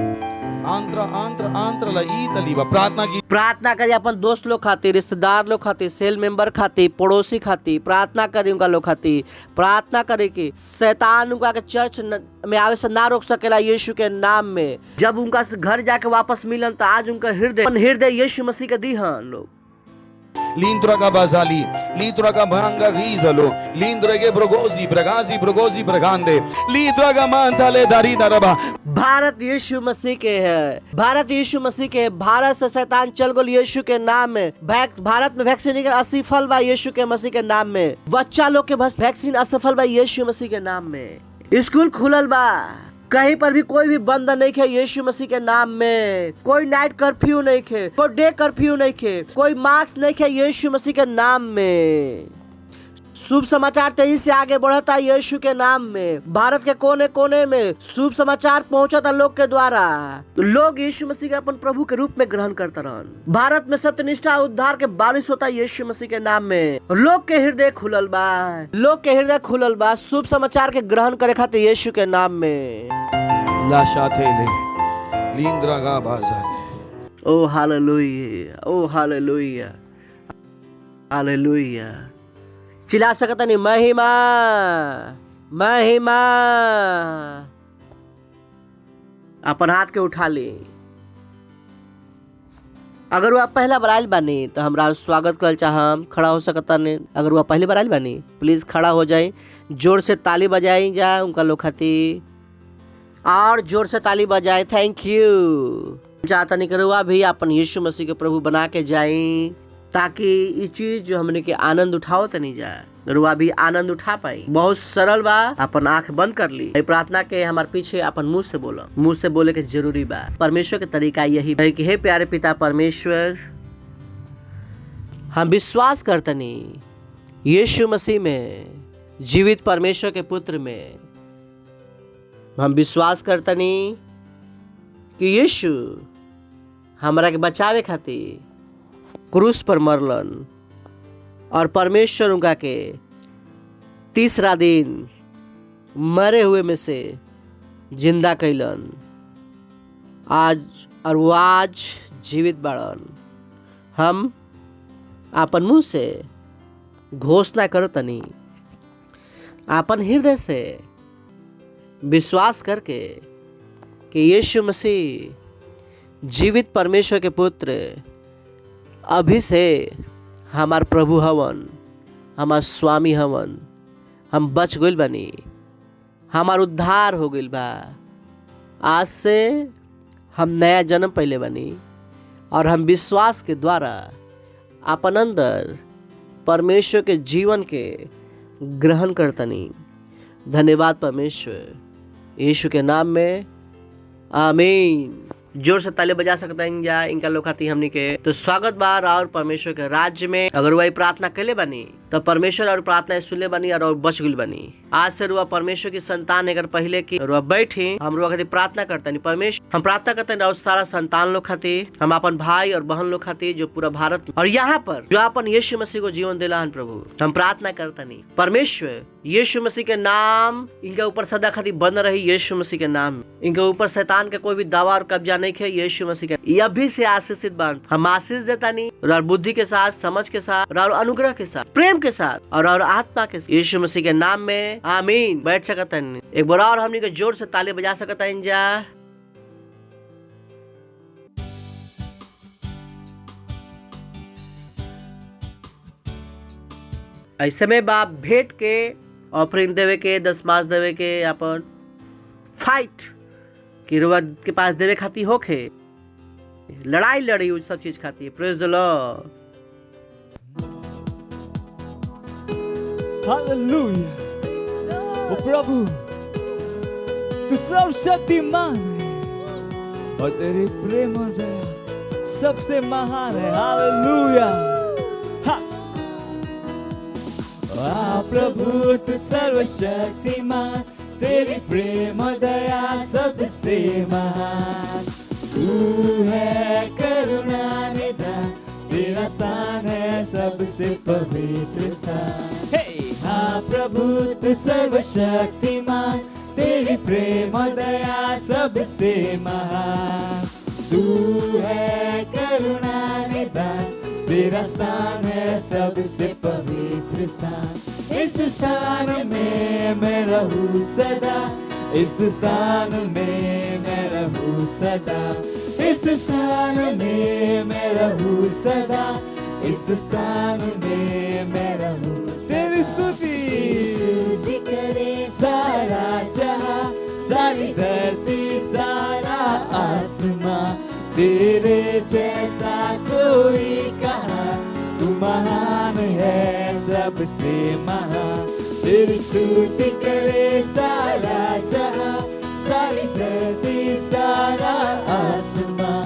आंत्रा आंत्रा आंत्रा ला ईतली बा प्रार्थना की। प्रार्थना करी अपन दोस्त लोग खातिर, रिश्तेदार लोग खातिर, सेल मेंबर खातिर, पड़ोसी खातिर प्रार्थना करी। उनका लोग खातिर प्रार्थना करे कि शैतान उनका के चर्च में आवे से ना रोक सकेला यीशु के नाम में। जब उनका घर जाके वापस मिलन तो आज उनका हृदय यीशु मसीह के दीहन लोग। लींद्रा का बाजाली लींद्रा का भरंगा गीजलो लींद्रा के ब्रगोजी ब्रगाजी ब्रगांदे लींद्रा का मांताले दारी दरबा। भारत यीशु मसीह के है, भारत यीशु मसीह के। भारत से शैतान चल गल यीशु के नाम में। भारत में वैक्सीन असफल बा यीशु के मसीह के नाम में। बच्चा लोग के बस वैक्सीन असफल बा यीशु मसीह के नाम में। स्कूल खुलल बा, कहीं पर भी कोई भी बंद नहीं है यीशु मसीह के नाम में। कोई नाइट कर्फ्यू नहीं है, कोई डे कर्फ्यू नहीं है, कोई मास्क नहीं है यीशु मसीह के नाम में। शुभ समाचार तेजी से आगे बढ़ता है यीशु के नाम में। भारत के कोने कोने में शुभ समाचार पहुंचता लोग के द्वारा। लोग यीशु मसीह के अपन प्रभु के रूप में ग्रहण करता रहन। भारत में सत्यनिष्ठा उद्धार के बारिश होता है यीशु मसीह के नाम में। लोग के हृदय खुलल बा, लोग के हृदय खुलल बा शुभ समाचार के ग्रहण करे खातिर यीशु के नाम में। लाशाथेले लींद्रा का बाजाले। ओ हालेलुया, ओ हालेलुया, हालेलुया। चिल्ला सकता नहीं महिमा महिमा। अपन हाथ के उठा ली। अगर वह पहला बार आइल बानी तो हमरा स्वागत कर चाहम। खड़ा हो सकता नहीं। अगर वह पहली बार आइल बानी प्लीज खड़ा हो जाए, जोर से ताली बजाई जा उनका लोग खातिर, और जोर से ताली बजाए। Thank you. चाहता नहीं करुआ भी अपन यीशु मसीह के प्रभु बना के जाए, ताकि ये चीज जो हमने के आनंद उठाओ तो नहीं जाए, रुआ भी आनंद उठा पाई। बहुत सरल बा। अपन आंख बंद कर ली। प्रार्थना के हमारे पीछे अपन मुंह से बोलो। मुंह से बोले के जरूरी बा। परमेश्वर के तरीका यही है कि हे प्यारे पिता परमेश्वर, हम विश्वास करतनी यीशु मसीह में, जीवित परमेश्वर के पुत्र में। हम विश्वास करतनी कि यीशु हमरा के बचावे खातिर क्रूस पर मरलन और परमेश्वर उनका के तीसरा दिन मरे हुए में से जिंदा कैलन। आज जीवित बाड़न। हम अपन मुंह से घोषणा करतनी, अपन हृदय से विश्वास करके कि यीशु मसीह जीवित परमेश्वर के पुत्र अभी से हमार प्रभु हवन, हमार स्वामी हवन। हम बच गइल बानी, हमार उद्धार हो गइल बा। आज से हम नया जन्म पहले बानी और हम विश्वास के द्वारा अपन अंदर परमेश्वर के जीवन के ग्रहण करतनी। धन्यवाद परमेश्वर, यीशु के नाम में आमीन। जोर से ताली बजा सकता है जा इनका लोग खाती हमनी के। तो स्वागत बा और परमेश्वर के राज्य में। अगर वही प्रार्थना कैले बनी तो परमेश्वर और प्रार्थना सुनले बनी और बच गइल बनी। आज से रुआ परमेश्वर की संतान अगर पहले की रुआ बैठी, हम रुआ खातिर प्रार्थना करते नहीं। परमेश्वर हम प्रार्थना करते हैं और सारा संतान लोग खातिर, हम अपन भाई और बहन लोग खातिर जो पूरा भारत में और यहाँ पर जो अपन यीशु मसीह को जीवन दिला प्रभु, हम प्रार्थना करते नहीं। परमेश्वर यीशु मसीह के नाम इनके ऊपर सदा खातिर बन रही। यीशु मसीह के नाम इनके ऊपर शैतान का कोई भी दावा और कब्जा नहीं है। यीशु मसीह के यह भी से आशीषित बन। हम आशीष देता नहीं और बुद्धि के साथ, समझ के साथ और अनुग्रह के साथ, प्रेम के साथ और आत्मा के साथ, यीशु मसीह के नाम में आमीन। बैठ सकता है एक बार और हमने के जोर से ताली बजा सकता है जा। ऐसे में बाप भेंट के ऑफरिंग देवे के, दशमास देवे के, अपन फाइट की रुआत के पास देवे खाती होखे, लड़ाई लड़ी उस सब चीज खाती है। Praise the Lord, hallelujah. ओ प्रभु तू सर्वशक्तिमान है, और तेरी प्रेम और दया सबसे महान है। हालेलुया। प्रभु तू सर्वशक्तिमान, तेरी प्रेम और दया सबसे महान। तू है करुणा निधान, तेरा स्थान है सबसे पवित्र स्थान। हाँ प्रभु तू सर्वशक्तिमान, तेरी प्रेम और दया सबसे महान। तू है करुणा निधान, तेरा स्थान है सबसे पवित्र स्थान। इस स्थान में मैं रहूं सदा, इस स्थान में मैं रहूं सदा, इस स्थान में मैं रहूं सदा, इस स्थान में मैं रहूं। तेरी स्तुति करे सारा जहां, सारी धरती सारा आसमां, तेरे जैसा कोई कहाँ, तू महान है सबसे महान। तेरी स्तुति करे सारा जहां, सारी धरती सारा आसमां,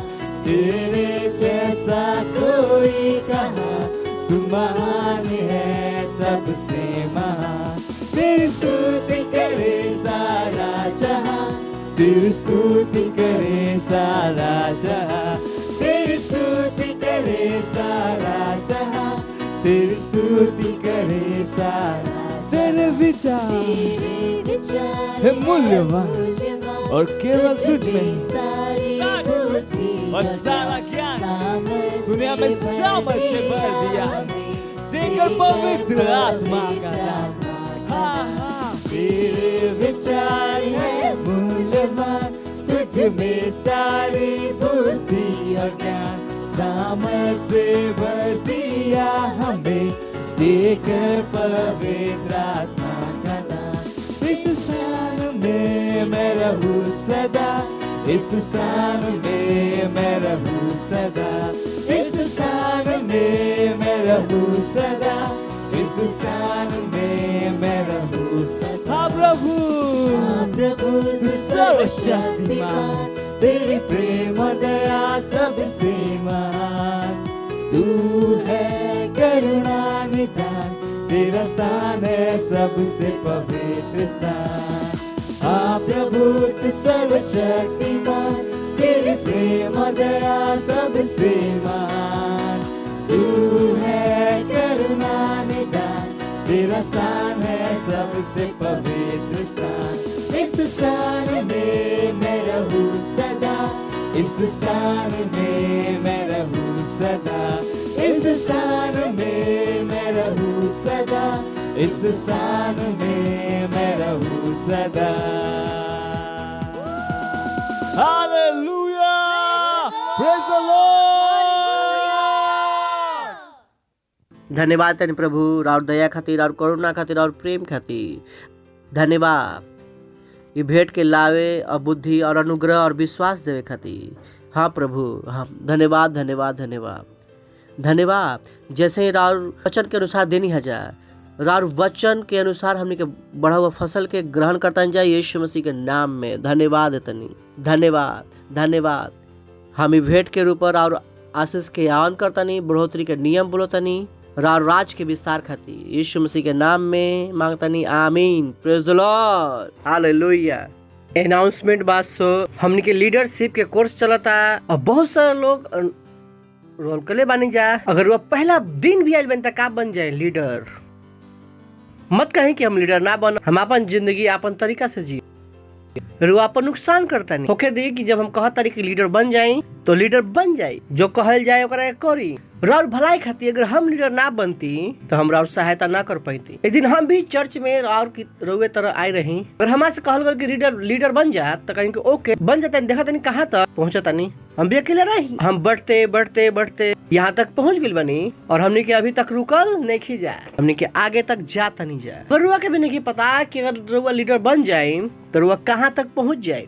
तेरे जैसा कोई कहाँ, तू महान है सबसे महान। तेरी स्तुति करे सारा जहां, तेरी स्तुति करे सारा जहां, तेरी स्तुति करे सारा जहां, तेरी स्तुति करे सारा। तेरे विचार है मूल्यवान और केवल तुझ में और सारा ज्ञान दुनिया में सामर्थ्य भर दिया, देकर पवित्र आत्मा का दान। तेरे विचार है मूल्यवान, तुझ में सारी बुद्धि और ज्ञान, सामर्थ्य भर दिया हमें, देकर पवित्र आत्मा का दान। इस स्थान में मैं रहूं सदा, इस स्थान में मैं रहूं सदा, इस स्थान में मैं रहूं सदा, इस स्थान में मैं रहूं सदा। हाँ प्रभु तू सर्वशक्तिमान, तेरी प्रेम और दया सबसे महान। तू है करुणा निधान, तेरा स्थान है सबसे पवित्र स्थान। हाँ प्रभु तू सर्वशक्तिमान, तेरी प्रेम और दया सबसे महान। तू है करुणा निधान, तेरा स्थान है सबसे पवित्र स्थान। इस स्थान में मैं रहूं सदा, इस स्थान में मैं रहूं सदा, इस स्थान में मैं रहूं सदा, इस स्थान में मैं रहूं सदा। Hallelujah, praise the Lord. धन्यवाद तनि प्रभु और दया खातिर और करुणा खातिर और प्रेम खातिर धन्यवाद। ये भेंट के लावे और बुद्धि और अनुग्रह और विश्वास देवे खातिर हाँ प्रभु, हाँ धन्यवाद धन्यवाद धन्यवाद धन्यवाद। जैसे ही राउर वचन के अनुसार देनी हजार, राउर वचन के अनुसार हमने के बढ़ा हुआ फसल के ग्रहण करता जाए यीशु मसीह के नाम में। धन्यवाद तनी, धन्यवाद धन्यवाद। हम भेंट के रूप और आशीष के आह्वान करतनी, बढ़ोतरी के नियम बोलतनी, रार राज के विस्तार खातिर यीशु मसीह के नाम में मांगतनी, आमीन। Praise the Lord, hallelujah. Announcement बात सो हमने के लीडरशिप के कोर्स चलता और बहुत सारे लोग रोल कले बानी जा। अगर वो पहला दिन भी आइल बन का बन जाए लीडर। मत कहीं कि हम लीडर ना बन, हम अपन जिंदगी अपन तरीका से जी, वो अपन नुकसान करता नहीं होके दी कि जब हम कह तरीके लीडर बन जाए तो लीडर बन जाए, जो कहल जाए ओकरा करी। राउर भलाई खाती अगर हम लीडर ना बनती तो हम राउर सहायता ना कर पाती। एक दिन हम भी चर्च में राउर की रोवे तरह आई रही, अगर हमारे से कहल गल कि लीडर बन जा तो कहीं ओके बन जाता नहीं, देखा नहीं कहाँ तक पहुँचता नहीं। हम भी अकेले रही, हम बढ़ते बढ़ते बढ़ते यहाँ तक पहुँच गए बनी और हमने के अभी तक रुकल नहीं जाए, हमने के आगे तक जाता नहीं जाए। अगर रुआ के भी नहीं पता कि अगर रुआ लीडर बन जाए तो रुआ कहाँ तक पहुँच जाए।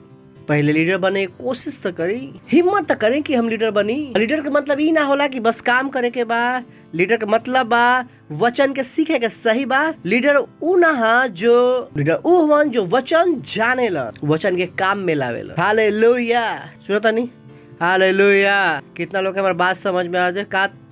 पहले लीडर बने कोशिश तो करी, हिम्मत तो करें कि हम लीडर बनी। लीडर का मतलब ई ना होला कि बस काम करे के बा। लीडर का मतलब बा वचन के सीखे के सही बा। लीडर ऊ ना हा जो लीडर ऊ हवन जो वचन जाने ला, वचन के काम में लावेला। हालेलुया। सुनो तनी, हालेलुया। कितना लोग हमारे बात समझ में आ जाए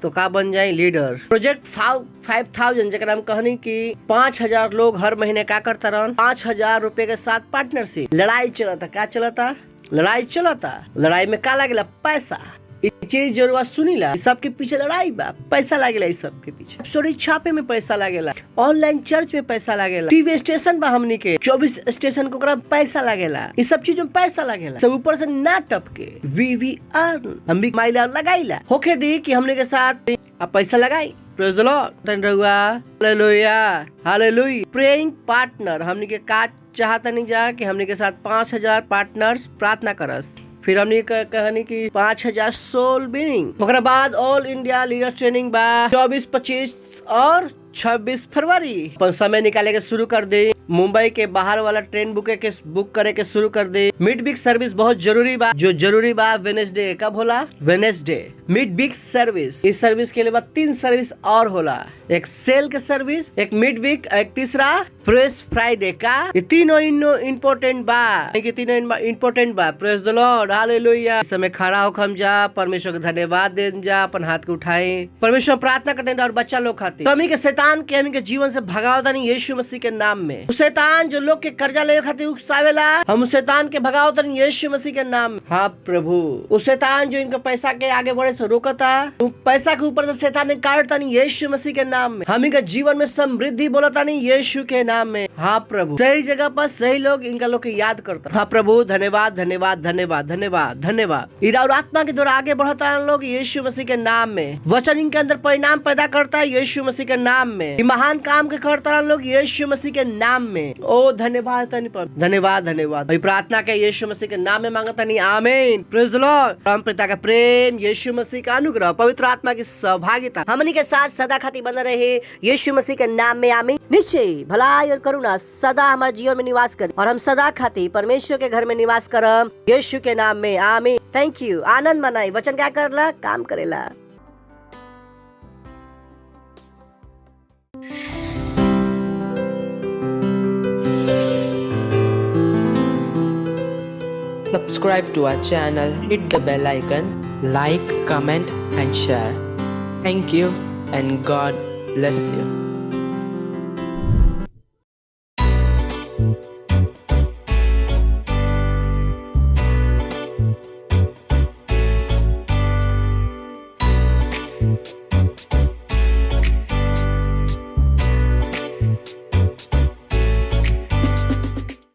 का बन जाए लीडर। प्रोजेक्ट 5000 जगह हम कहनी कि 5000 लोग हर महीने का करता रहन, 5000 रुपए के साथ पार्टनरशिप। लड़ाई चलता, क्या चलता? लड़ाई चलता। लड़ाई में का लागेला? पैसा। इस चीज जरूर सुनीला, सबके पीछे लड़ाई बा, पैसा लागेला। इस सब के पीछे सॉरी छापे में पैसा लागेला, ऑनलाइन चर्च में पैसा लागेला, टीवी स्टेशन बा हमनी के 24 स्टेशन को पैसा लागेला। इस सब चीज में पैसा लागेला। सब ऊपर से ना टपके वी अर्न, हम भी माइला लगाईला होके दी कि हमने के साथ अब पैसा लगाई। Praise the Lord. Hallelujah, hallelujah. Praying partner हमनी के का चाहता नहीं जा कि हमनी के साथ 5000 पार्टनर्स प्रार्थना करस। फिर हमने कहनी कि 5000 सोल विनिंग। ओकरा बाद ऑल इंडिया लीडर ट्रेनिंग बा 24, 25 और 26 फरवरी। अपन समय निकाले के शुरू कर दे। मुंबई के बाहर वाला ट्रेन बुक करे के शुरू कर दे। मिड वीक सर्विस बहुत जरूरी बा। जो जरूरी बा वेडनेसडे। कब होला? Wednesday mid week service. इस सर्विस के लिए बाद 3 सर्विस और होला, एक सेल के सर्विस, एक मिड वीक, एक तीसरा फ्रेश फ्राइडे का। ये तीनों इम्पोर्टेंट बा, ये तीनों इम्पोर्टेंट बा। Praise the Lord, hallelujah. इस समय खड़ा होकर हम जा परमेश्वर को धन्यवाद दे जा, अपन हाथ को उठाए परमेश्वर प्रार्थना करते हैं और बच्चा लोग खाते कमी के शैतान के हम के जीवन से भगावता नहीं यीशु मसीह के नाम में। शैतान जो लोग के कर्जा ले खातिर उकसावेला, हम शैतान के भगावता नहीं यीशु मसीह के नाम में। हाँ प्रभु, उस शैतान जो इनके पैसा के आगे बढ़े से रोकता, पैसा के ऊपर से शैतान ने काटता नहीं यीशु मसीह के नाम में। हम इनके जीवन में समृद्धि बोलता नहीं यीशु के नाम में। हाँ प्रभु, सही जगह पर सही लोग इनका लोग के याद करता। हाँ प्रभु, धन्यवाद धन्यवाद धन्यवाद धन्यवाद धन्यवाद। इरा और आत्मा के द्वारा आगे बढ़ता लोग यीशु मसीह के नाम में। वचन इनके अंदर परिणाम पैदा करता है यीशु मसीह के नाम में। महान काम के करता लोग यीशु मसीह के नाम में। ओ धन्यवाद धन्यवाद धन्यवाद। प्रार्थना के यीशु मसीह के नाम में मांगता नहीं, आमीन। Praise the Lord. परम पिता का प्रेम, यीशु मसीह का अनुग्रह, पवित्र आत्मा की सहभागिता हमनी के साथ सदा खातिर बना रहे यीशु मसीह के नाम में, आमीन। निश्चय भलाई और करुणा सदा हमारे जीवन में निवास करे और हम सदा खातिर परमेश्वर के घर में निवास करम यीशु के नाम में, आमीन। Thank you. आनंद मनाई। वचन क्या करला? काम करेला। Subscribe to our channel, hit the bell icon, like, comment and share. Thank you and God bless you.